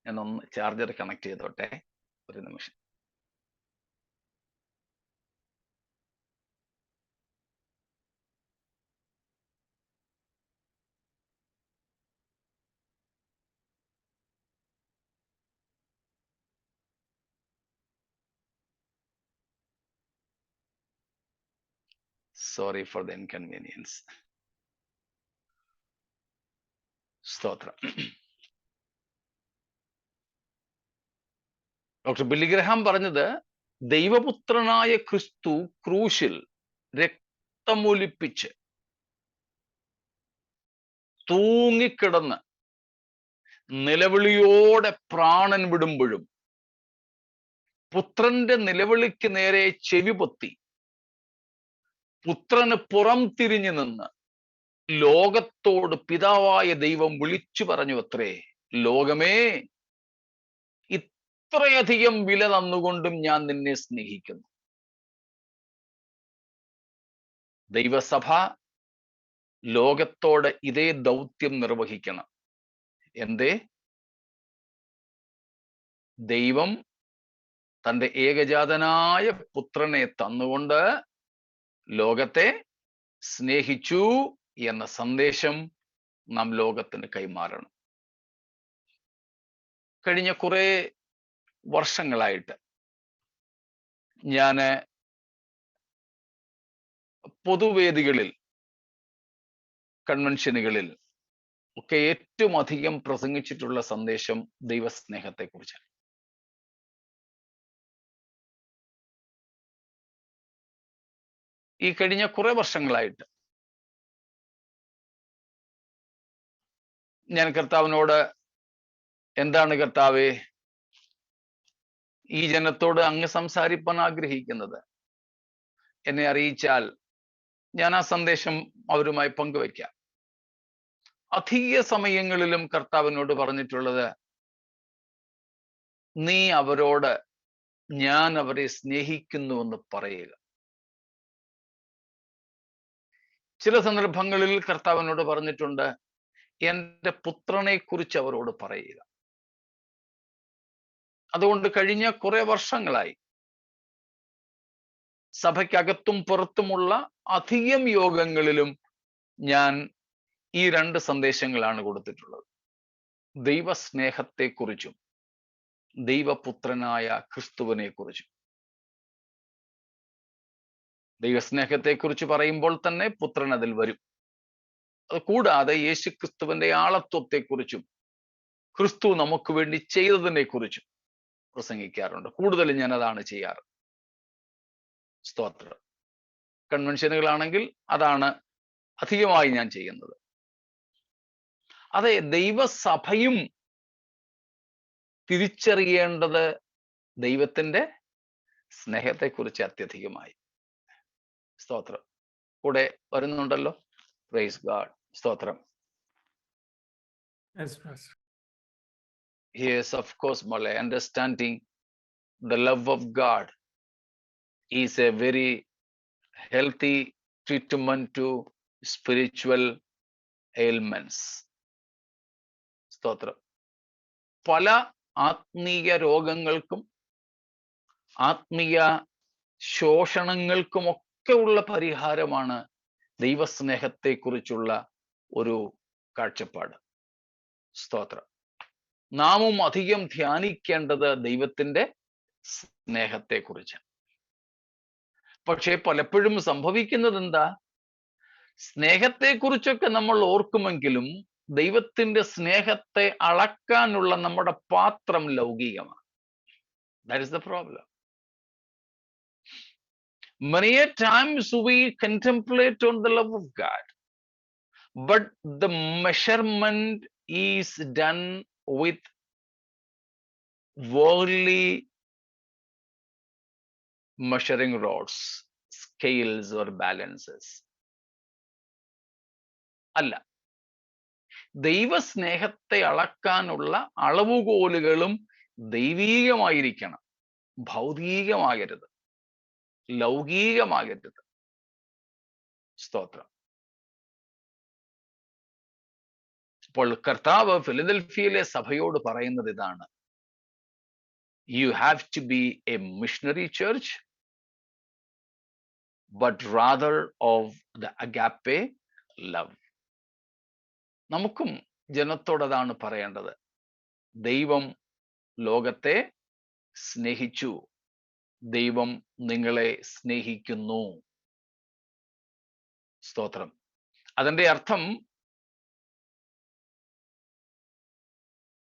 എന്നൊന്ന് ചാർജർ കണക്ട് ചെയ്തോട്ടെ ഒരു നിമിഷം. Sorry for the inconvenience. സ്തോത്രം. ഡോക്ടർ ബില്ലി ഗ്രഹാം പറഞ്ഞത്, ദൈവപുത്രനായ ക്രിസ്തു ക്രൂശിൽ രക്തമൊലിപ്പിച്ച് തൂങ്ങിക്കിടന്ന് നിലവിളിയോടെ പ്രാണൻ വിടുമ്പോഴും പുത്രന്റെ നിലവിളിക്ക് നേരെ ചെവി പൊത്തി പുത്രന് പുറം തിരിഞ്ഞു നിന്ന് ലോകത്തോട് പിതാവായ ദൈവം വിളിച്ചു പറഞ്ഞു അത്രേ, ലോകമേ, ഇത്രയധികം വില തന്നുകൊണ്ടും ഞാൻ നിന്നെ സ്നേഹിക്കുന്നു. ദൈവസഭ ലോകത്തോട് ഇതേ ദൗത്യം നിർവഹിക്കണം. എന്തേ? ദൈവം തൻ്റെ ഏകജാതനായ പുത്രനെ തന്നുകൊണ്ട് ലോകത്തെ സ്നേഹിച്ചു എന്ന സന്ദേശം നാം ലോകത്തിന് കൈമാറണം. കഴിഞ്ഞ കുറെ വർഷങ്ങളായിട്ട് ഞാൻ പൊതുവേദികളിൽ, കൺവെൻഷനുകളിൽ ഒക്കെ ഏറ്റവും അധികം പ്രസംഗിച്ചിട്ടുള്ള സന്ദേശം ദൈവസ്നേഹത്തെക്കുറിച്ചാണ്. ഈ കഴിഞ്ഞ കുറെ വർഷങ്ങളായിട്ട് ഞാൻ കർത്താവിനോട്, എന്താണ് കർത്താവേ ഈ ജനത്തോട് അങ്ങ് സംസാരിപ്പാൻ ആഗ്രഹിക്കുന്നത്? എന്നെ അറിയിച്ചാൽ ഞാൻ ആ സന്ദേശം അവരുമായി പങ്കുവയ്ക്കാം. അധിക സമയങ്ങളിലും കർത്താവിനോട് പറഞ്ഞിട്ടുള്ളത്, നീ അവരോട് ഞാൻ അവരെ സ്നേഹിക്കുന്നുവെന്ന് പറയുക. ചില സന്ദർഭങ്ങളിൽ കർത്താവിനോട് പറഞ്ഞിട്ടുണ്ട്, എൻ്റെ പുത്രനെ കുറിച്ച് അവരോട് പറയുക. അതുകൊണ്ട് കഴിഞ്ഞ കുറെ വർഷങ്ങളായി സഭയ്ക്കകത്തും പുറത്തുമുള്ള അധികം യോഗങ്ങളിലും ഞാൻ ഈ രണ്ട് സന്ദേശങ്ങളാണ് കൊടുത്തിട്ടുള്ളത്. ദൈവസ്നേഹത്തെക്കുറിച്ചും ദൈവപുത്രനായ ക്രിസ്തുവിനെ കുറിച്ചും. ദൈവസ്നേഹത്തെക്കുറിച്ച് പറയുമ്പോൾ തന്നെ പുത്രൻ അതിൽ വരും. അത് കൂടാതെ യേശുക്രിസ്തുവിന്റെ ആളത്വത്തെക്കുറിച്ചും ക്രിസ്തു നമുക്ക് വേണ്ടി ചെയ്തതിനെ കുറിച്ചും പ്രസംഗിക്കാറുണ്ട്. കൂടുതലും ഞാൻ അതാണ് ചെയ്യാറ്. സ്തോത്രം. കൺവെൻഷനുകളാണെങ്കിൽ അതാണ് അധികമായി ഞാൻ ചെയ്യുന്നത്. അതെ, ദൈവസഭയും തിരിച്ചറിയേണ്ടത് ദൈവത്തിന്റെ സ്നേഹത്തെക്കുറിച്ച് അത്യധികമായി. സ്തോത്രം. കൂടെ വരുന്നുണ്ടല്ലോ. Praise God. സ്തോത്രം. Yes, of course, Mole. Understanding the love of God is a very healthy treatment to spiritual ailments. സ്തോത്രം. പല ആത്മീയ രോഗങ്ങൾക്കും ആത്മീയ ശോഷണങ്ങൾക്കുമൊക്കെ ഉള്ള പരിഹാരമാണ് ദൈവസ്നേഹത്തെക്കുറിച്ചുള്ള ഒരു കാഴ്ചപ്പാട്. സ്തോത്രം. നാമും അധികം ധ്യാനിക്കേണ്ടത് ദൈവത്തിന്റെ സ്നേഹത്തെക്കുറിച്ച്. പക്ഷേ പലപ്പോഴും സംഭവിക്കുന്നത് എന്താ? സ്നേഹത്തെക്കുറിച്ചൊക്കെ നമ്മൾ ഓർക്കുമെങ്കിലും ദൈവത്തിന്റെ സ്നേഹത്തെ അളക്കാനുള്ള നമ്മുടെ പാത്രം ലൗകികമാണ്. That is the problem. Many a times we contemplate on the love of God, but the measurement is done with worldly measuring rods, scales or balances. അല്ല, ദൈവസ്നേഹത്തെ അളക്കാനുള്ള അളവുകോലുകളും ദൈവീകമായിരിക്കണം, ഭൗതികമാകരുത്, ലൗകികമാകരുത്. സ്തോത്രം. ഇപ്പോൾ കർത്താവ് ഫിലദൽഫിയയിലെ സഭയോട് പറയുന്നത് ഇതാണ്: You have to be a missionary church, but rather of the agape love. നമുക്കും ജനത്തോടതാണ് പറയേണ്ടത്. ദൈവം ലോകത്തെ സ്നേഹിച്ചു, ദൈവം നിങ്ങളെ സ്നേഹിക്കുന്നു. സ്തോത്രം. അതിന്റെ അർത്ഥം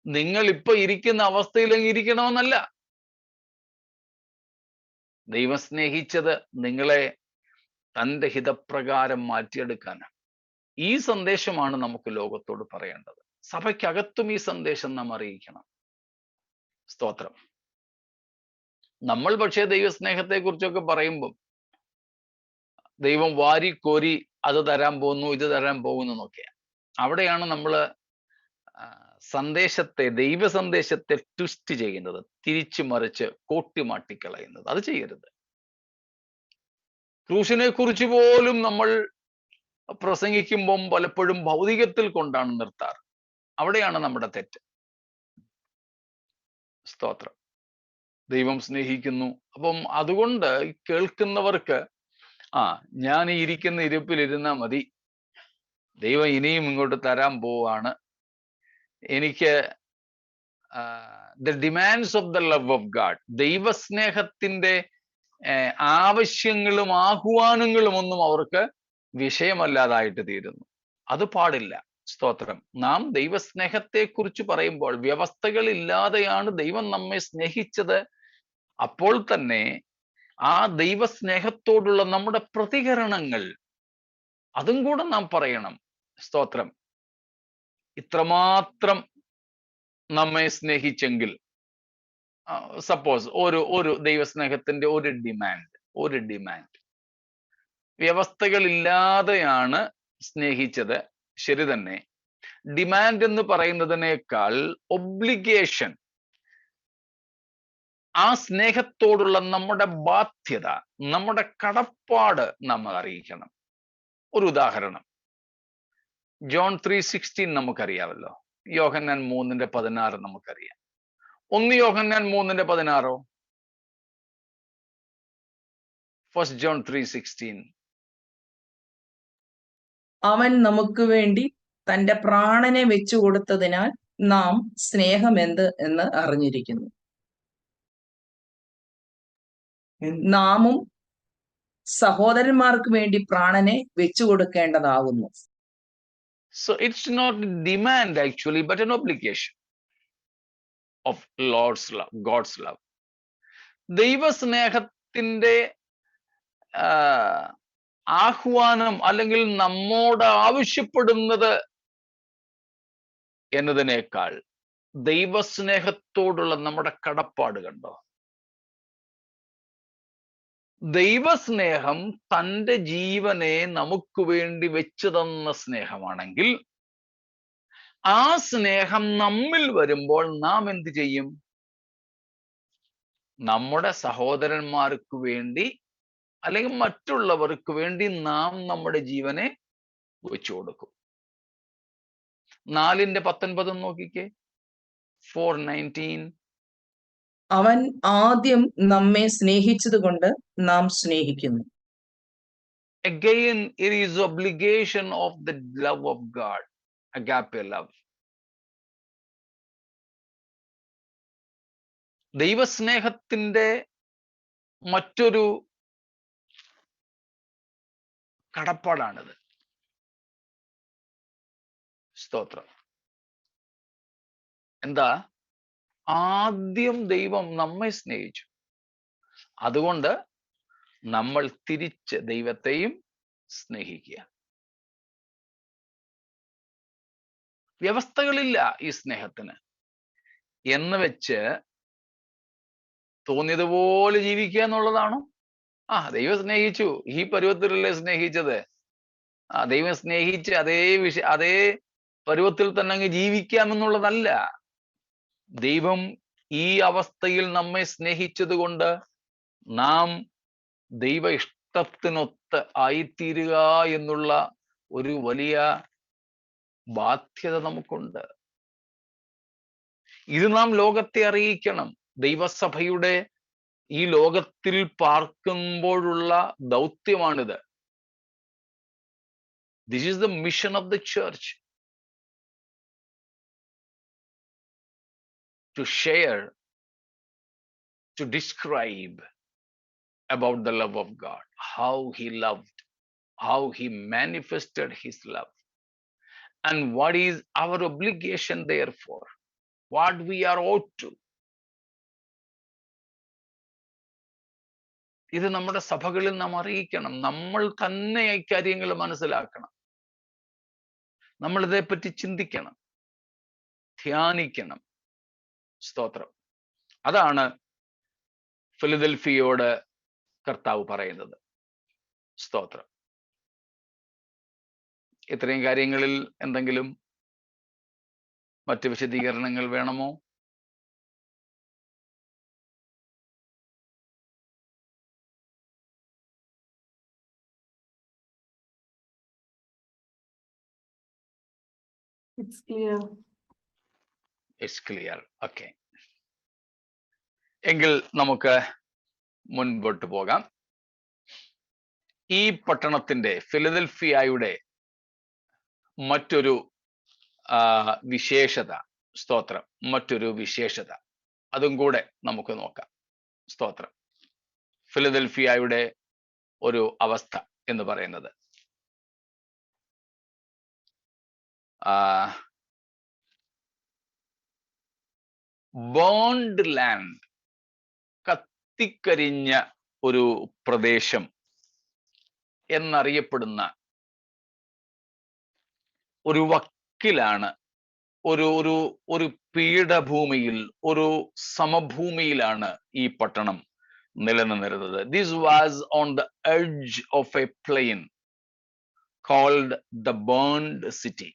നിങ്ങൾ ഇപ്പൊ ഇരിക്കുന്ന അവസ്ഥയിലെങ്കിൽ ഇരിക്കണമെന്നല്ല. ദൈവം സ്നേഹിച്ചത് നിങ്ങളെ തന്റെ ഹിതപ്രകാരം മാറ്റിയെടുക്കാനാണ്. ഈ സന്ദേശമാണ് നമുക്ക് ലോകത്തോട് പറയേണ്ടത്. സഭയ്ക്കകത്തും ഈ സന്ദേശം നാം അറിയിക്കണം. സ്തോത്രം. നമ്മൾ പക്ഷേ ദൈവസ്നേഹത്തെ കുറിച്ചൊക്കെ പറയുമ്പം ദൈവം വാരിക്കോരി അത് തരാൻ പോകുന്നു, ഇത് തരാൻ പോകുന്നു എന്നൊക്കെയാണ്. അവിടെയാണ് നമ്മൾ സന്ദേശത്തെ, ദൈവ സന്ദേശത്തെ ട്വിസ്റ്റ് ചെയ്യുന്നത്, തിരിച്ചു മറിച്ച് കോട്ടിമാട്ടിക്കളയുന്നത്. അത് ചെയ്യരുത്. ക്രൂശിനെ കുറിച്ച് പോലും നമ്മൾ പ്രസംഗിക്കുമ്പം പലപ്പോഴും ഭൗതികത്തിൽ കൊണ്ടാണ് നിർത്താറ്. അവിടെയാണ് നമ്മുടെ തെറ്റ്. സ്തോത്രം. ദൈവം സ്നേഹിക്കുന്നു. അപ്പം അതുകൊണ്ട് കേൾക്കുന്നവർക്ക് ഞാൻ ഈ ഇരിക്കുന്ന ഇരിപ്പിലിരുന്നാ മതി, ദൈവം ഇനിയും ഇങ്ങോട്ട് തരാൻ പോവാണ്, എനിക്ക് the demands of the love of God, ദൈവസ്നേഹത്തിന്റെ ആവശ്യങ്ങളും ആഹ്വാനങ്ങളും ഒന്നും അവർക്ക് വിഷയമല്ലാതായിട്ട് തീരുന്നു. അത് പാടില്ല. സ്തോത്രം. നാം ദൈവസ്നേഹത്തെ കുറിച്ച് പറയുമ്പോൾ വ്യവസ്ഥകളില്ലാതെയാണ് ദൈവം നമ്മെ സ്നേഹിച്ചത്. അപ്പോൾ തന്നെ ആ ദൈവസ്നേഹത്തോടുള്ള നമ്മുടെ പ്രതികരണങ്ങൾ അതും കൂടെ നാം പറയണം. സ്തോത്രം. ഇത്രമാത്രം നമ്മെ സ്നേഹിച്ചെങ്കിൽ, സപ്പോസ് ഒരു ദൈവസ്നേഹത്തിന്റെ ഒരു ഡിമാൻഡ് വ്യവസ്ഥകളില്ലാതെയാണ് സ്നേഹിച്ചത്. ശരി തന്നെ. ഡിമാൻഡ് എന്ന് പറയുന്നതിനേക്കാൾ ഒബ്ലിഗേഷൻ, ആ സ്നേഹത്തോടുള്ള നമ്മുടെ ബാധ്യത, നമ്മുടെ കടപ്പാട് നമ്മൾ അറിയിക്കണം. ഒരു ഉദാഹരണം, ജോൺ 3:16 നമുക്കറിയാമല്ലോ. യോഹന്നാൻ 3:16 നമുക്കറിയാം. 1 യോഹന്നാൻ 3:16. 1 John 3:16. അവൻ നമുക്ക് വേണ്ടി തന്റെ പ്രാണനെ വെച്ചു കൊടുത്തതിനാൽ നാം സ്നേഹമെന്ത് എന്ന് അറിഞ്ഞിരിക്കുന്നു. നാമും സഹോദരന്മാർക്ക് വേണ്ടി പ്രാണനെ വെച്ചുകൊടുക്കേണ്ടതാകുന്നു. So it's not a demand actually, but an obligation of Lord's love, God's love. ദൈവസ്നേഹത്തിന്റെ ആഹ്വാനം അല്ലെങ്കിൽ നമ്മോട് ആവശ്യപ്പെടുന്നത് എന്നതിനേക്കാൾ ദൈവസ്നേഹത്തോടുള്ള നമ്മുടെ കടപ്പാട് കണ്ടോ? ദൈവസ്നേഹം തൻ്റെ ജീവനെ നമുക്ക് വേണ്ടി വെച്ചു തന്ന സ്നേഹമാണെങ്കിൽ ആ സ്നേഹം നമ്മിൽ വരുമ്പോൾ നാം എന്ത് ചെയ്യും? നമ്മുടെ സഹോദരന്മാർക്ക് വേണ്ടി അല്ലെങ്കിൽ മറ്റുള്ളവർക്ക് വേണ്ടി നാം നമ്മുടെ ജീവനെ വെച്ചു കൊടുക്കും. 4:19 നോക്കിക്കേ. 4:19. അവൻ ആദ്യം നമ്മെ സ്നേഹിച്ചതുകൊണ്ട് നാം സ്നേഹിക്കുന്നു. Again, it is obligation of the love of God, agape love. ദൈവസ്നേഹത്തിന്റെ മറ്റൊരു കടപ്പാടാണിത്. സ്തോത്രം. എന്താ? ആദ്യം ദൈവം നമ്മെ സ്നേഹിച്ചു, അതുകൊണ്ട് നമ്മൾ തിരിച്ച് ദൈവത്തെയും സ്നേഹിക്കുക. വ്യവസ്ഥകളില്ല ഈ സ്നേഹത്തിന് എന്ന് വെച്ച് തോന്നിയതുപോലെ ജീവിക്കുക എന്നുള്ളതാണോ? ദൈവം സ്നേഹിച്ചു, ഈ പരുവത്തിലല്ലേ സ്നേഹിച്ചത്, ദൈവം സ്നേഹിച്ച് അതേ പരുവത്തിൽ തന്നെ അങ്ങ് ജീവിക്കാമെന്നുള്ളതല്ല. ദൈവം ഈ അവസ്ഥയിൽ നമ്മെ സ്നേഹിച്ചത് കൊണ്ട് നാം ദൈവ ഇഷ്ടത്തിനൊത്ത് ആയിത്തീരുക എന്നുള്ള ഒരു വലിയ ബാധ്യത നമുക്കുണ്ട്. ഇത് നാം ലോകത്തെ അറിയിക്കണം. ദൈവസഭയുടെ ഈ ലോകത്തിൽ പാർക്കുമ്പോഴുള്ള ദൗത്യമാണിത്. This is the mission of the church. To share, to describe about the love of God, how he loved, how he manifested his love, and what is our obligation therefore, what we are ought to. ഇത് നമ്മുടെ സഭകളിൽ നാം അറിയിക്കണം. നമ്മൾ തന്നെ ഈ കാര്യങ്ങൾ മനസ്സിലാക്കണം. നമ്മൾ ഇതേപ്പറ്റി ചിന്തിക്കണം, ധ്യാനിക്കണം. സ്തോത്രം. അതാണ് ഫിലദൽഫിയോട് കർത്താവ് പറയുന്നത്. സ്തോത്രം. ഇത്രയും കാര്യങ്ങളിൽ എന്തെങ്കിലും മറ്റ് വിശദീകരണങ്ങൾ വേണമോ? It's clear. It's clear. Okay. എങ്കിൽ നമുക്ക് മുൻപോട്ട് പോകാം. ഈ പട്ടണത്തിന്റെ, ഫിലദൽഫിയയുടെ മറ്റൊരു വിശേഷത, സ്തോത്രം, മറ്റൊരു വിശേഷത അതും കൂടെ നമുക്ക് നോക്കാം. സ്തോത്രം. ഫിലദൽഫിയയുടെ ഒരു അവസ്ഥ എന്ന് പറയുന്നത് ബേൺഡ് ലാൻഡ്, കത്തിക്കരിഞ്ഞ ഒരു പ്രദേശം എന്നറിയപ്പെടുന്ന ഒരു വക്കിലാണ്, ഒരു പീഠഭൂമിയിൽ, ഒരു സമഭൂമിയിലാണ് ഈ പട്ടണം നിലനിന്നിരുന്നത്. This was on the edge of a plain called the burned city.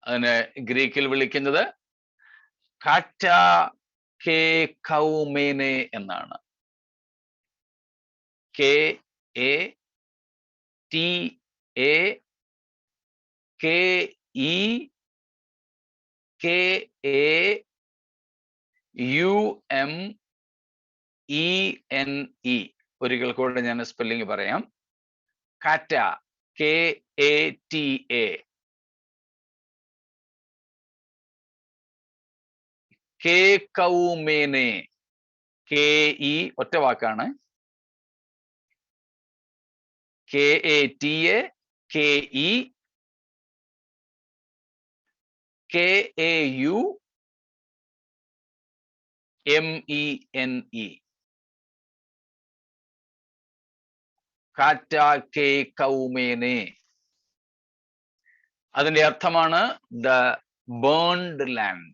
അതിനെ ഗ്രീക്കിൽ വിളിക്കുന്നത് കാറ്റാകേകൗമേനെ എന്നാണ്. KATAKEUMENE. ഒരിക്കൽ കൂടെ ഞാൻ സ്പെല്ലിംഗ് പറയാം. കാറ്റ, KATA, കേകൗമേനെ, KE ഒറ്റ വാക്കാണ്. KATA KE KAU MENE. കാറ്റ കെ കൗമേനെ. അതിന്റെ അർത്ഥമാണ് the burned land.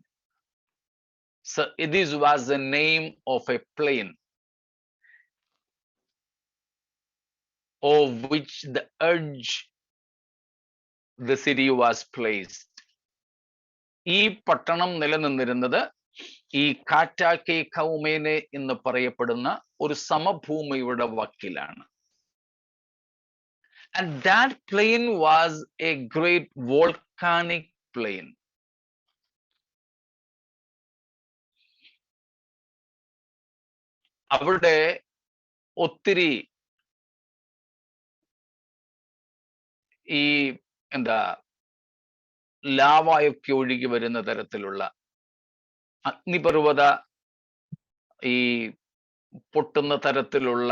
So this was the name of a plain of which the edge the city was placed. ഈ പട്ടണം നിലനിന്നിരുന്നത് ഈ കാറ്റാക്കെ കൗമേനെ എന്ന് പറയപ്പെടുന്ന ഒരു സമഭൂമിയുടെ വക്കിലാണ്. And that plain was a great volcanic plain. അവിടെ ഒത്തിരി ഈ ലാവായൊക്കെ ഒഴുകി വരുന്ന തരത്തിലുള്ള അഗ്നിപർവ്വത ഈ പൊട്ടുന്ന തരത്തിലുള്ള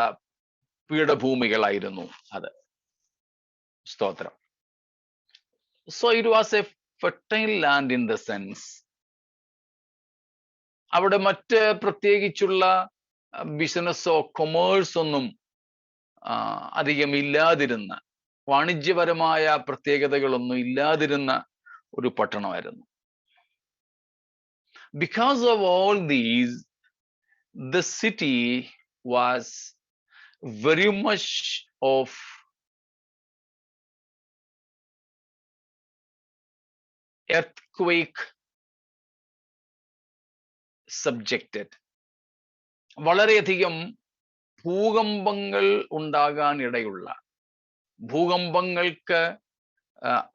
പീഠഭൂമികളായിരുന്നു അത്. സ്തോത്രം. So it was a fertile land in the sense അവിടെ മറ്റ് പ്രത്യേകിച്ചുള്ള ബിസിനസ്സോ കൊമേഴ്സ് ഒന്നും അധികം ഇല്ലാതിരുന്ന, വാണിജ്യപരമായ പ്രത്യേകതകളൊന്നും ഇല്ലാതിരുന്ന ഒരു പട്ടണമായിരുന്നു. Because of all these, the city was very much of earthquake subjected. വളരെയധികം ഭൂകമ്പങ്ങൾ ഉണ്ടാകാൻ ഇടയുള്ള, ഭൂകമ്പങ്ങൾക്ക്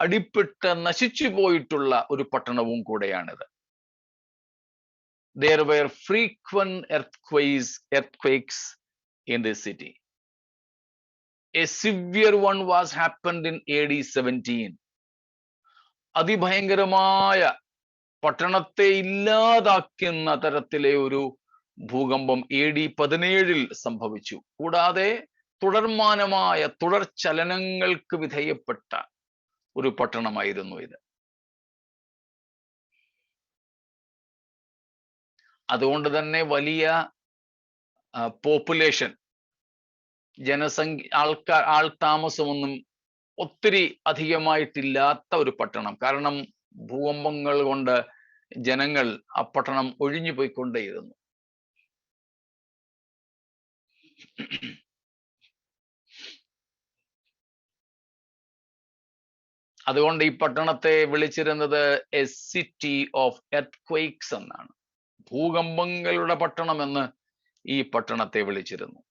അടിപ്പെട്ട് നശിച്ചു പോയിട്ടുള്ള ഒരു പട്ടണവും കൂടെയാണിത്. There were frequent earthquakes in this city. A severe one was happened in AD 17. അതിഭയങ്കരമായ പട്ടണത്തെ ഇല്ലാതാക്കുന്ന തരത്തിലെ ഒരു ഭൂകമ്പം AD 17 സംഭവിച്ചു. കൂടാതെ തുടർമാനമായ തുടർചലനങ്ങൾക്ക് വിധേയപ്പെട്ട ഒരു പട്ടണമായിരുന്നു ഇത്. അതുകൊണ്ട് തന്നെ വലിയ പോപ്പുലേഷൻ, ആൾതാമസമൊന്നും ഒത്തിരി അധികമായിട്ടില്ലാത്ത ഒരു പട്ടണം. കാരണം ഭൂകമ്പങ്ങൾ കൊണ്ട് ജനങ്ങൾ ആ പട്ടണം ഒഴിഞ്ഞു പോയിക്കൊണ്ടേയിരുന്നു. അതുകൊണ്ട് ഈ പട്ടണത്തെ വിളിച്ചിരുന്നത് എ സിറ്റി ഓഫ് എർത്ത്ക്വേക്സ് എന്നാണ്. ഭൂകമ്പങ്ങളുടെ പട്ടണം എന്ന് ഈ പട്ടണത്തെ വിളിച്ചിരുന്നു.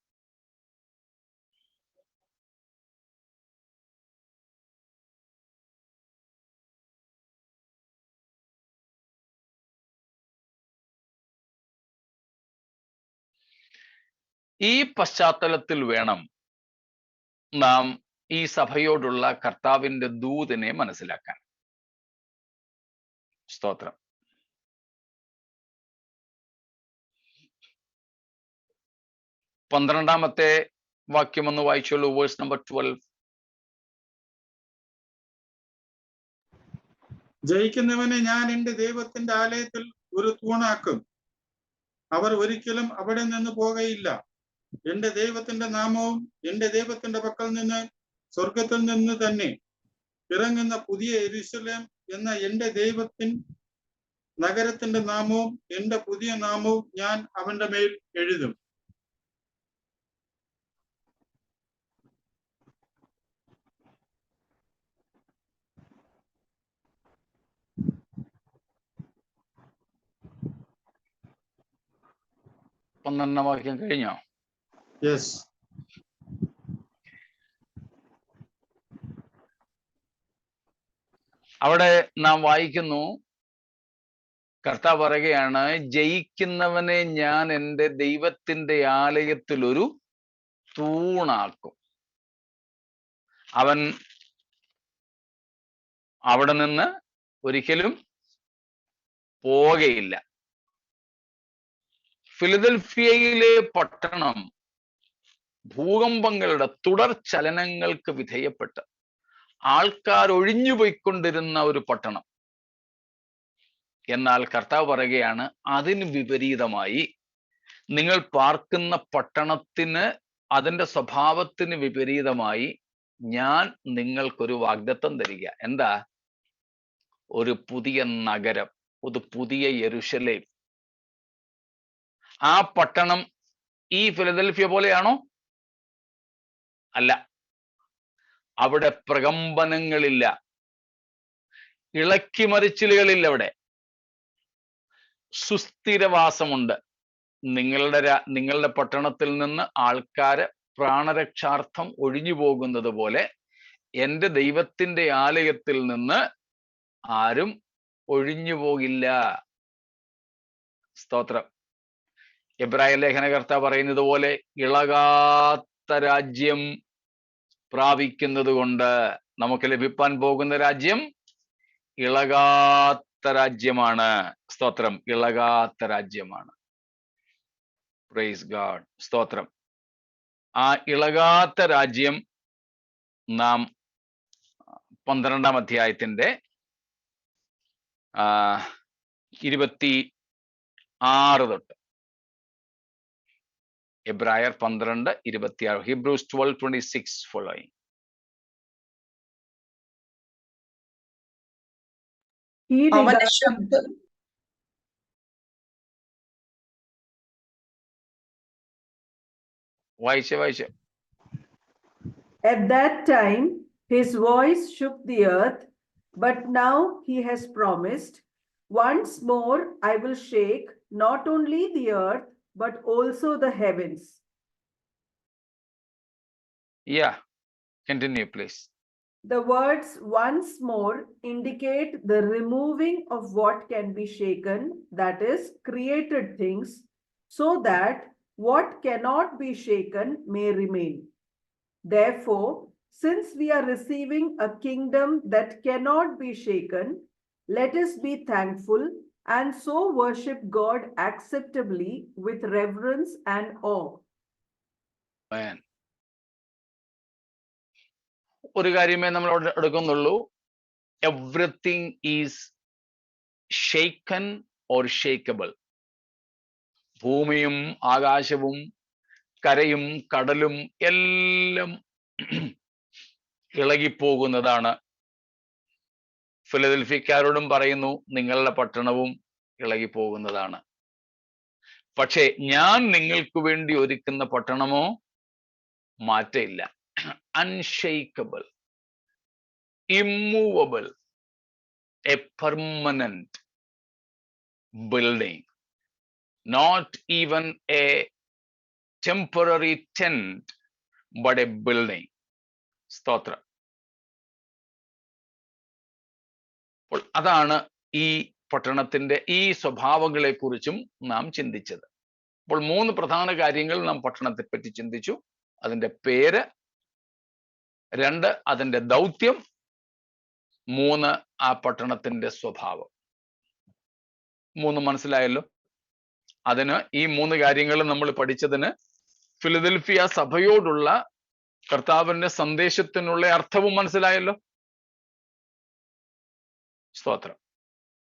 ഈ പശ്ചാത്തലത്തിൽ വേണം നാം ഈ സഭയോടുള്ള കർത്താവിന്റെ ദൂതിനെ മനസ്സിലാക്കാൻ. സ്തോത്രം. പന്ത്രണ്ടാമത്തെ വാക്യം ഒന്ന് വായിച്ചോളൂ. Verse number 12. ജയിക്കുന്നവനെ ഞാൻ എന്റെ ദൈവത്തിന്റെ ആലയത്തിൽ ഒരു തൂണാക്കും. അവർ ഒരിക്കലും അവിടെ നിന്ന് പോകയില്ല. എന്റെ ദൈവത്തിന്റെ നാമവും എന്റെ ദൈവത്തിന്റെ പക്കൽ നിന്ന് സ്വർഗത്തിൽ നിന്ന് തന്നെ ഇറങ്ങുന്ന പുതിയ യെരൂശലേം എന്ന എന്റെ ദൈവത്തിൻ നഗരത്തിന്റെ നാമവും എന്റെ പുതിയ നാമവും ഞാൻ അവന്റെ മേൽ എഴുതും. പന്ത്രണ്ടാം വാക്യം കഴിഞ്ഞോ? യെസ്. അവിടെ നാം വായിക്കുന്നു, കർത്താവ് പറയുകയാണ്, ജയിക്കുന്നവനെ ഞാൻ എൻ്റെ ദൈവത്തിന്റെ ആലയത്തിൽ ഒരു തൂണാക്കും. അവൻ അവിടെ നിന്ന് ഒരിക്കലും പോകയില്ല. ഫിലദൽഫിയയിലെ പട്ടണം ഭൂകമ്പങ്ങളുടെ തുടർ ചലനങ്ങൾക്ക് വിധേയപ്പെട്ട് ആൾക്കാർ ഒഴിഞ്ഞുപോയിക്കൊണ്ടിരുന്ന ഒരു പട്ടണം. എന്നാൽ കർത്താവ് പറയുകയാണ്, അതിന് വിപരീതമായി നിങ്ങൾ പാർക്കുന്ന പട്ടണത്തിന്, അതിൻ്റെ സ്വഭാവത്തിന് വിപരീതമായി ഞാൻ നിങ്ങൾക്കൊരു വാഗ്ദത്തം തരിക. എന്താ? ഒരു പുതിയ നഗരം, ഒരു പുതിയ യെരുശലേം. ആ പട്ടണം ഈ ഫിലദൽഫിയ പോലെയാണോ? അല്ല. അവിടെ പ്രകമ്പനങ്ങളില്ല, ഇളക്കിമറിച്ചിലുകളില്ല. അവിടെ സുസ്ഥിരവാസമുണ്ട്. നിങ്ങളുടെ പട്ടണത്തിൽ നിന്ന് ആൾക്കാര് പ്രാണരക്ഷാർത്ഥം ഒഴിഞ്ഞു പോകുന്നത് പോലെ എൻ്റെ ദൈവത്തിൻ്റെ ആലയത്തിൽ നിന്ന് ആരും ഒഴിഞ്ഞു പോകില്ല. സ്തോത്രം. എബ്രായ ലേഖനകർത്താവ് പറയുന്നത് പോലെ ഇളകാത്ത രാജ്യം പ്രാപിക്കുന്നത് കൊണ്ട് നമുക്ക് ലഭിപ്പാൻ പോകുന്ന രാജ്യം ഇളകാത്ത രാജ്യമാണ്. സ്തോത്രം. ഇളകാത്ത രാജ്യമാണ്. Praise God. സ്തോത്രം. ആ ഇളകാത്ത രാജ്യം നാം 12-ാം അധ്യായത്തിന്റെ 26 തൊട്ട്, എബ്രായർ 12:26, ഹീബ്രൂസ് 12:26 following. അവന്റെ ശബ്ദം വായിച്ച At that time, his voice shook the earth, but now he has promised, once more I will shake not only the earth, but also the heavens. Yeah, continue please. The words once more indicate the removing of what can be shaken, that is, created things, so that what cannot be shaken may remain. Therefore, since we are receiving a kingdom that cannot be shaken, let us be thankful and so worship God acceptably with reverence and awe. Man. ഒരു കാര്യമേ നമ്മൾ എടുക്കുന്നുള്ളൂ. Everything is shaken or shakable. ഭൂമിയും ആകാശവും കരയും കടലും എല്ലാം ഇളകിപ്പോകുന്നതാണ്. ഫിലദൽഫിയക്കാരോടും പറയുന്നു, നിങ്ങളുടെ പട്ടണവും ഇളകിപ്പോകുന്നതാണ്. പക്ഷേ ഞാൻ നിങ്ങൾക്ക് വേണ്ടി ഒരുക്കുന്ന പട്ടണമോ മാറ്റമില്ല. Unshakeable, immovable, A permanent building, not even a temporary tent, but a building. സ്തോത്ര. അപ്പോൾ അതാണ് ഈ പട്ടണത്തിന്റെ ഈ സ്വഭാവങ്ങളെ കുറിച്ചും നാം ചിന്തിച്ചത്. അപ്പോൾ 3 പ്രധാന കാര്യങ്ങൾ നാം പട്ടണത്തെ പറ്റി ചിന്തിച്ചു. അതിൻ്റെ പേര്, 2 അതിൻ്റെ ദൗത്യം, 3 ആ പട്ടണത്തിന്റെ സ്വഭാവം. 3 മനസ്സിലായല്ലോ. അതിന് ഈ 3 കാര്യങ്ങൾ നമ്മൾ പഠിച്ചതിന് ഫിലദൽഫിയ സഭയോടുള്ള കർത്താവിന്റെ സന്ദേശത്തിനുള്ള അർത്ഥവും മനസ്സിലായല്ലോ. സ്തോത്രം.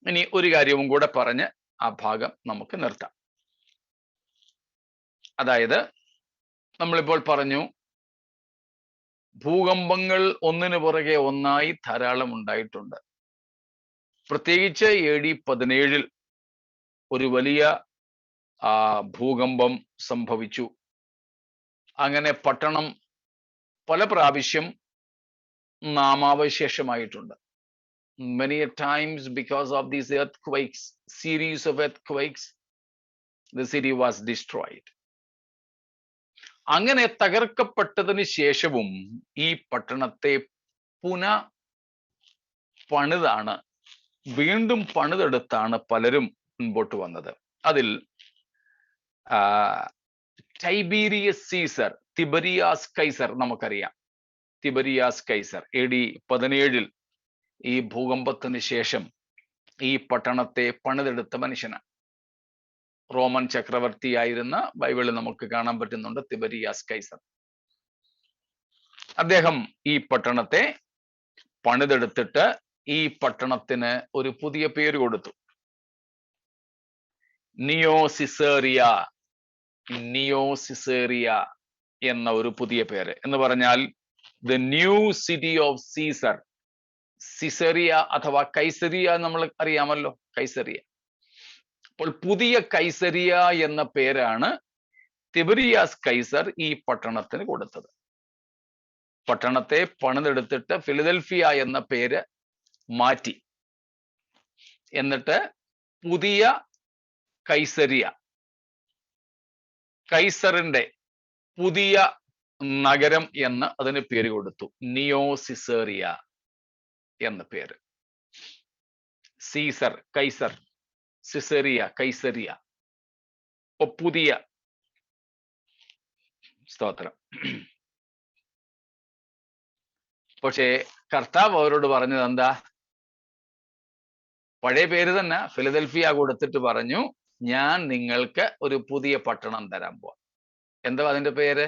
ഇനി ഒരു കാര്യവും കൂടെ പറഞ്ഞ് ആ ഭാഗം നമുക്ക് നിർത്താം. അതായത് നമ്മളിപ്പോൾ പറഞ്ഞു, ഭൂകമ്പങ്ങൾ ഒന്നിനു പുറകെ ഒന്നായി ധാരാളം ഉണ്ടായിട്ടുണ്ട്. പ്രത്യേകിച്ച് AD 17 ഒരു വലിയ ഭൂകമ്പം സംഭവിച്ചു. അങ്ങനെ പട്ടണം പല പ്രാവശ്യം നാമാവശേഷമായിട്ടുണ്ട്. Many times because of these earthquakes, series of earthquakes, the city was destroyed. അങ്ങനെ തകർക്കപ്പെട്ടതിന് ശേഷവും ഈ പട്ടണത്തെ പണിതാണ്, വീണ്ടും പണിതെടുത്താണ് പലരും മുൻപോട്ട് വന്നത്. അതിൽ ടൈബീരിയസ് സീസർ, തിബരിയാസ് കൈസർ നമുക്കറിയാം. തിബരിയാസ് കൈസർ AD 17 ഈ ഭൂകമ്പത്തിന് ശേഷം ഈ പട്ടണത്തെ പണിതെടുത്ത മനുഷ്യനാണ്. റോമൻ ചക്രവർത്തിയായിരുന്ന ബൈബിളിൽ നമുക്ക് കാണാൻ പറ്റുന്നുണ്ട്, തിബരിയാസ് കൈസർ. അദ്ദേഹം ഈ പട്ടണത്തെ പണിതെടുത്തിട്ട് ഈ പട്ടണത്തിന് ഒരു പുതിയ പേര് കൊടുത്തു. നിയോസിസേറിയ എന്ന ഒരു പുതിയ പേര്. എന്ന് പറഞ്ഞാൽ the new city of Caesar. Caesarea അഥവാ കൈസരിയ നമ്മൾ അറിയാമല്ലോ, കൈസരിയ. അപ്പോൾ പുതിയ കൈസരിയ എന്ന പേരാണ് തിബരിയാസ് കൈസർ ഈ പട്ടണത്തിന് കൊടുത്തത്. പട്ടണത്തെ പണിതെടുത്തിട്ട് ഫിലദൽഫിയ എന്ന പേര് മാറ്റി. എന്നിട്ട് പുതിയ കൈസരിയ, കൈസറിന്റെ പുതിയ നഗരം എന്ന് അതിന് പേര് കൊടുത്തു. നിയോസിസേറിയ എന്ന പേര്. സീസർ, കൈസർ, സിസേറിയ, കൈസരിയ. പുതിയ. സ്തോത്രം. പക്ഷേ കർത്താവ് അവരോട് പറഞ്ഞത് എന്താ? പഴയ പേര് തന്നെ ഫിലദൽഫിയ കൊടുത്തിട്ട് പറഞ്ഞു, ഞാൻ നിങ്ങൾക്ക് ഒരു പുതിയ പട്ടണം തരാൻ പോവാം. എന്താ അതിന്റെ പേര്?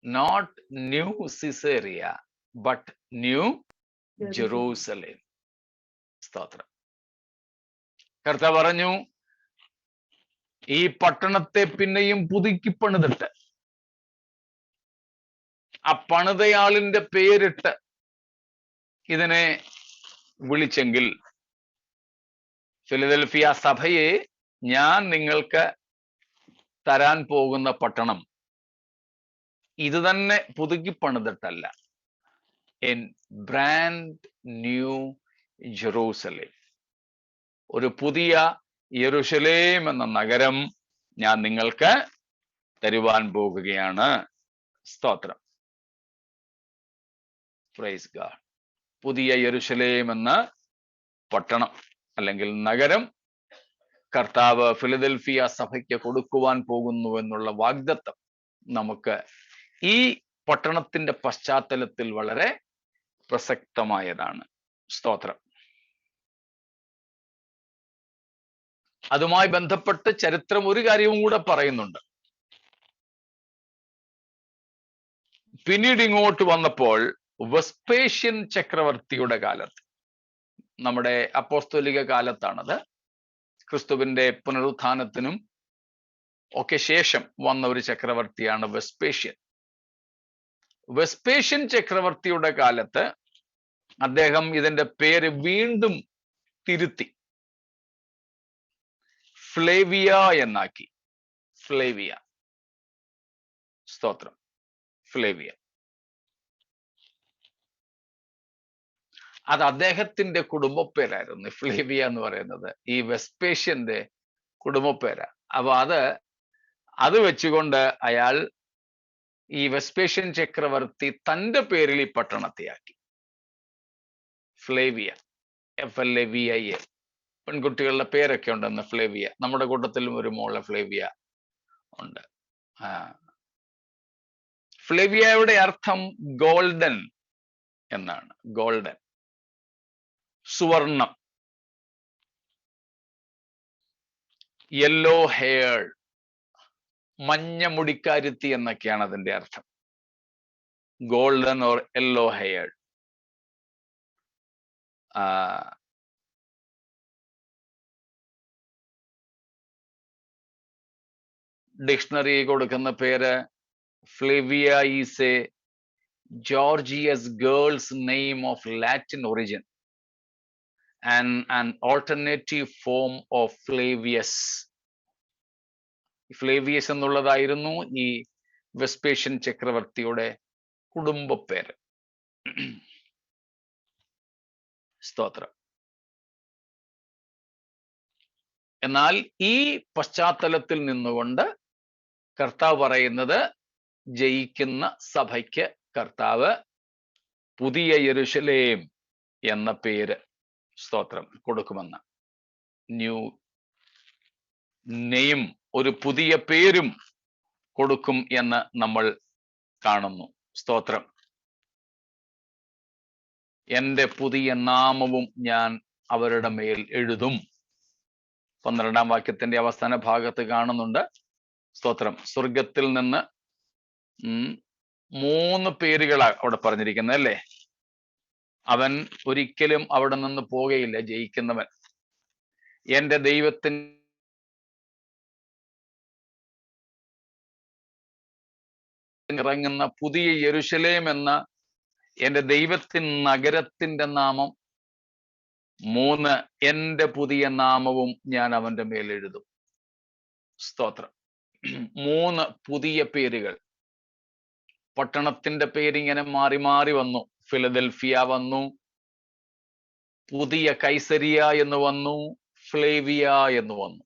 Not new Caesarea but new Jerusalem. സ്തോത്രം. കർത്താവ് പറഞ്ഞു, ഈ പട്ടണത്തെ പിന്നെയും പുതുക്കി പണിതിട്ട് ആ പണിതയാളിന്റെ പേരിട്ട് ഇതിനെ വിളിച്ചെങ്കിൽ ഫിലദൽഫിയ സഭയെ ഞാൻ നിങ്ങൾക്ക് തരാൻ പോകുന്ന പട്ടണം ഇത് തന്നെ പുതുക്കി പണിതിട്ടല്ല, ഇൻ ബ്രാൻഡ് ന്യൂ ജെറൂസലേം, ഒരു പുതിയ യെരുശലേം എന്ന നഗരം ഞാൻ നിങ്ങൾക്ക് തരുവാൻ പോകുകയാണ്. സ്തോത്രം. Praise God. പുതിയ യെരുശലേം എന്ന പട്ടണം അല്ലെങ്കിൽ നഗരം കർത്താവ് ഫിലദൽഫിയ സഭയ്ക്ക് കൊടുക്കുവാൻ പോകുന്നു എന്നുള്ള വാഗ്ദത്തം നമുക്ക് ഈ പട്ടണത്തിന്റെ പശ്ചാത്തലത്തിൽ വളരെ പ്രസക്തമായതാണ്. സ്തോത്രം. അതുമായി ബന്ധപ്പെട്ട് ചരിത്രം ഒരു കാര്യവും കൂടെ പറയുന്നുണ്ട്. പിന്നീട് ഇങ്ങോട്ട് വന്നപ്പോൾ വെസ്പേഷ്യൻ ചക്രവർത്തിയുടെ കാലത്ത്, നമ്മുടെ അപ്പോസ്തോലിക കാലത്താണത്, ക്രിസ്തുവിന്റെ പുനരുത്ഥാനത്തിനും ഒക്കെ ശേഷം വന്ന ഒരു ചക്രവർത്തിയാണ് വെസ്പേഷ്യൻ. വെസ്പേഷ്യൻ ചക്രവർത്തിയുടെ കാലത്ത് അദ്ദേഹം ഇതിന്റെ പേര് വീണ്ടും തിരുത്തി, ഫ്ലേവിയ എന്നാക്കി. ഫ്ലേവിയ. സ്തോത്രം. ഫ്ലേവിയ. അത് അദ്ദേഹത്തിന്റെ കുടുംബപ്പേരായിരുന്നു. ഫ്ലേവിയ എന്ന് പറയുന്നത് ഈ വെസ്പേഷ്യന്റെ കുടുംബപ്പേരാ. അപ്പൊ അത് വെച്ചുകൊണ്ട് അയാൾ, ഈ വെസ്പേഷ്യൻ ചക്രവർത്തി തന്റെ പേരിൽ ഈ പട്ടണത്തെയാക്കി. ഫ്ലേവിയ. FLAVIA. പെൺകുട്ടികളുടെ പേരൊക്കെ ഉണ്ടെന്ന്. ഫ്ലേവിയ. നമ്മുടെ കൂട്ടത്തിലും ഒരു മോളെ ഫ്ലേവിയ ഉണ്ട്. ഫ്ലേവിയയുടെ അർത്ഥം ഗോൾഡൻ എന്നാണ്. ഗോൾഡൻ, സുവർണം. യെല്ലോ ഹെയർ, മഞ്ഞ മുടിക്കാരുത്തി എന്നൊക്കെയാണ് അതിന്റെ അർത്ഥം. Golden or yellow hair. Dictionary കൊടുക്കുന്ന പേര് Flavia is A gorgeous girls name of Latin origin and an alternative form of Flavius. Flavius എന്നുള്ളതായിരുന്നു ഈ വെസ്പേഷ്യൻ ചക്രവർത്തിയുടെ കുടുംബപ്പേര്. സ്തോത്രം. എന്നാൽ ഈ പശ്ചാത്തലത്തിൽ നിന്നുകൊണ്ട് കർത്താവ് പറയുന്നത്, ജയിക്കുന്ന സഭയ്ക്ക് കർത്താവ് പുതിയ യെരുശലേം എന്ന പേര്, സ്തോത്രം, കൊടുക്കുമെന്ന്. ന്യൂ നെയിം, ഒരു പുതിയ പേരും കൊടുക്കും എന്ന് നമ്മൾ കാണുന്നു. സ്തോത്രം. എൻ്റെ പുതിയ നാമവും ഞാൻ അവരുടെ മേൽ എഴുതും. 12-ാം വാക്യത്തിന്റെ അവസാന ഭാഗത്ത് കാണുന്നുണ്ട്. സ്തോത്രം. സ്വർഗത്തിൽ നിന്ന് 3 പേരുകളാണ് അവിടെ പറഞ്ഞിരിക്കുന്നത് അല്ലേ? അവൻ ഒരിക്കലും അവിടെ നിന്ന് പോകുകയില്ല, ജയിക്കുന്നവൻ. എന്റെ ദൈവത്തിന് ഇറങ്ങുന്ന പുതിയ യെരുശലേം എന്ന എന്റെ നഗരത്തിന്റെ നാമം 3, എന്റെ പുതിയ നാമവും ഞാൻ അവന്റെ മേൽ എഴുതും. സ്തോത്രം. 3 പുതിയ പേരുകൾ. പട്ടണത്തിന്റെ പേരിങ്ങനെ മാറി മാറി വന്നു. ഫിലദൽഫിയ വന്നു, പുതിയ കൈസരിയ എന്ന് വന്നു, ഫ്ലേവിയ എന്ന് വന്നു.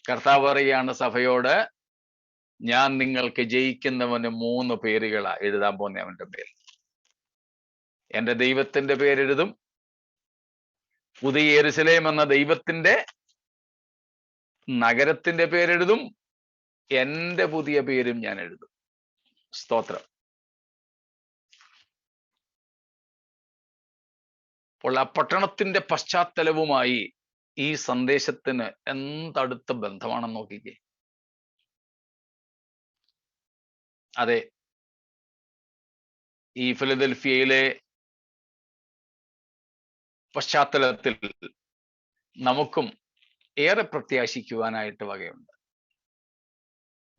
കർത്താവ് പറയാണ് സഭയോട്, ഞാൻ നിങ്ങൾക്ക് ജയിക്കുന്നവന് 3 പേരുകളാ എഴുതാൻ പോകുന്ന അവന്റെ പേര്. എന്റെ ദൈവത്തിന്റെ പേരെഴുതും, പുതിയ യെരുശലേം എന്ന ദൈവത്തിന്റെ നഗരത്തിന്റെ പേരെഴുതും, എന്റെ പുതിയ പേരും ഞാൻ എഴുതും. സ്തോത്രം. അപ്പോൾ ആ പട്ടണത്തിന്റെ പശ്ചാത്തലവുമായി ഈ സന്ദേശത്തിന് എന്തടുത്ത ബന്ധമാണെന്ന് നോക്കിക്കേ. അതെ, ഈ ഫിലദൽഫിയയിലെ പശ്ചാത്തലത്തിൽ നമുക്കും ഏറെ പ്രത്യാശിക്കുവാനായിട്ട് വകയുണ്ട്.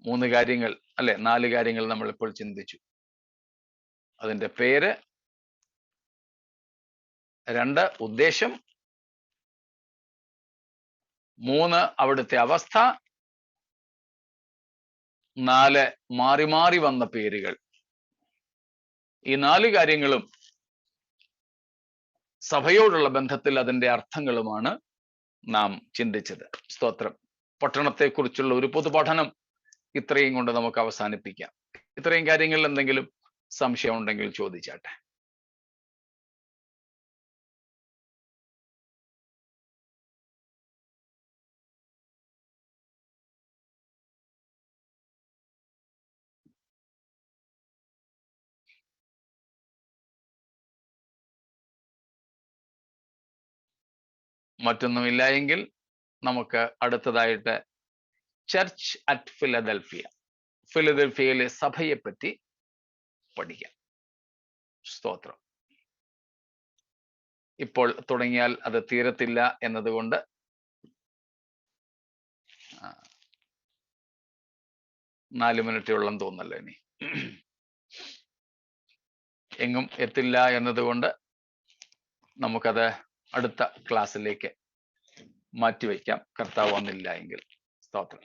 3 കാര്യങ്ങൾ അല്ലെ, 4 കാര്യങ്ങൾ നമ്മൾ ഇപ്പോൾ ചിന്തിച്ചു. അതിന്റെ പേര്, 2 ഉദ്ദേശം, 3 അവിടുത്തെ അവസ്ഥ, 4 മാറി മാറി വന്ന പേരുകൾ. ഈ 4 കാര്യങ്ങളും സഭയോടുള്ള ബന്ധത്തിൽ അതിന്റെ അർത്ഥങ്ങളുമാണ് നാം ചിന്തിച്ചത്. സ്തോത്രം. പട്ടണത്തെക്കുറിച്ചുള്ള ഒരു പൊതുപഠനം ഇത്രയും കൊണ്ട് നമുക്ക് അവസാനിപ്പിക്കാം. ഇത്രയും കാര്യങ്ങളിൽ എന്തെങ്കിലും സംശയം ഉണ്ടെങ്കിൽ ചോദിച്ചാട്ടെ. മറ്റൊന്നുമില്ല എങ്കിൽ നമുക്ക് അടുത്തതായിട്ട് ചർച്ച് അറ്റ് ഫിലദൽഫിയ, ഫിലദൽഫിയയിലെ സഭയെ പറ്റി പഠിക്കാം. സ്തോത്രം. ഇപ്പോൾ തുടങ്ങിയാൽ അത് തീരത്തില്ല എന്നതുകൊണ്ട് 4 മിനിറ്റുള്ളം തോന്നല്ലോ. ഇനി എങ്ങും എത്തില്ല എന്നതുകൊണ്ട് നമുക്കത് അടുത്ത ക്ലാസ്സിലേക്ക് മാറ്റിവെക്കാം, കർത്താവ് വന്നില്ല എങ്കിൽ. സ്തോത്രം.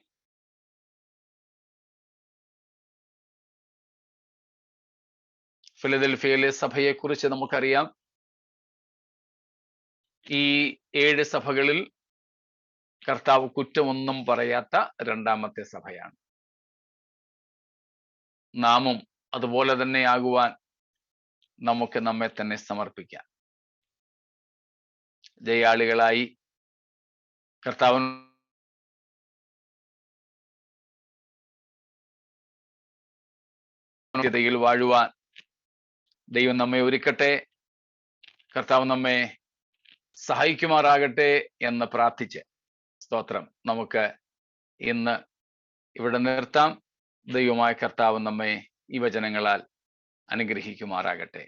ഫിലദൽഫിയയിലെ സഭയെക്കുറിച്ച് നമുക്കറിയാം. ഈ 7 സഭകളിൽ കർത്താവ് കുറ്റമൊന്നും പറയാത്ത 2ാമത്തെ സഭയാണ്. നാമും അതുപോലെ തന്നെ ആകുവാൻ നമുക്ക് നമ്മെ തന്നെ സമർപ്പിക്കാം. ജയാളികളായി കർത്താവിൽ വാഴുവാൻ ദൈവം നമ്മെ ഒരുക്കട്ടെ, കർത്താവ് നമ്മെ സഹായിക്കുമാറാകട്ടെ എന്ന് പ്രാർത്ഥിച്ച്, സ്തോത്രം, നമുക്ക് ഇന്ന് ഇവിടെ നിർത്താം. ദൈവമായ കർത്താവ് നമ്മെ ഈ വചനങ്ങളാൽ അനുഗ്രഹിക്കുമാറാകട്ടെ.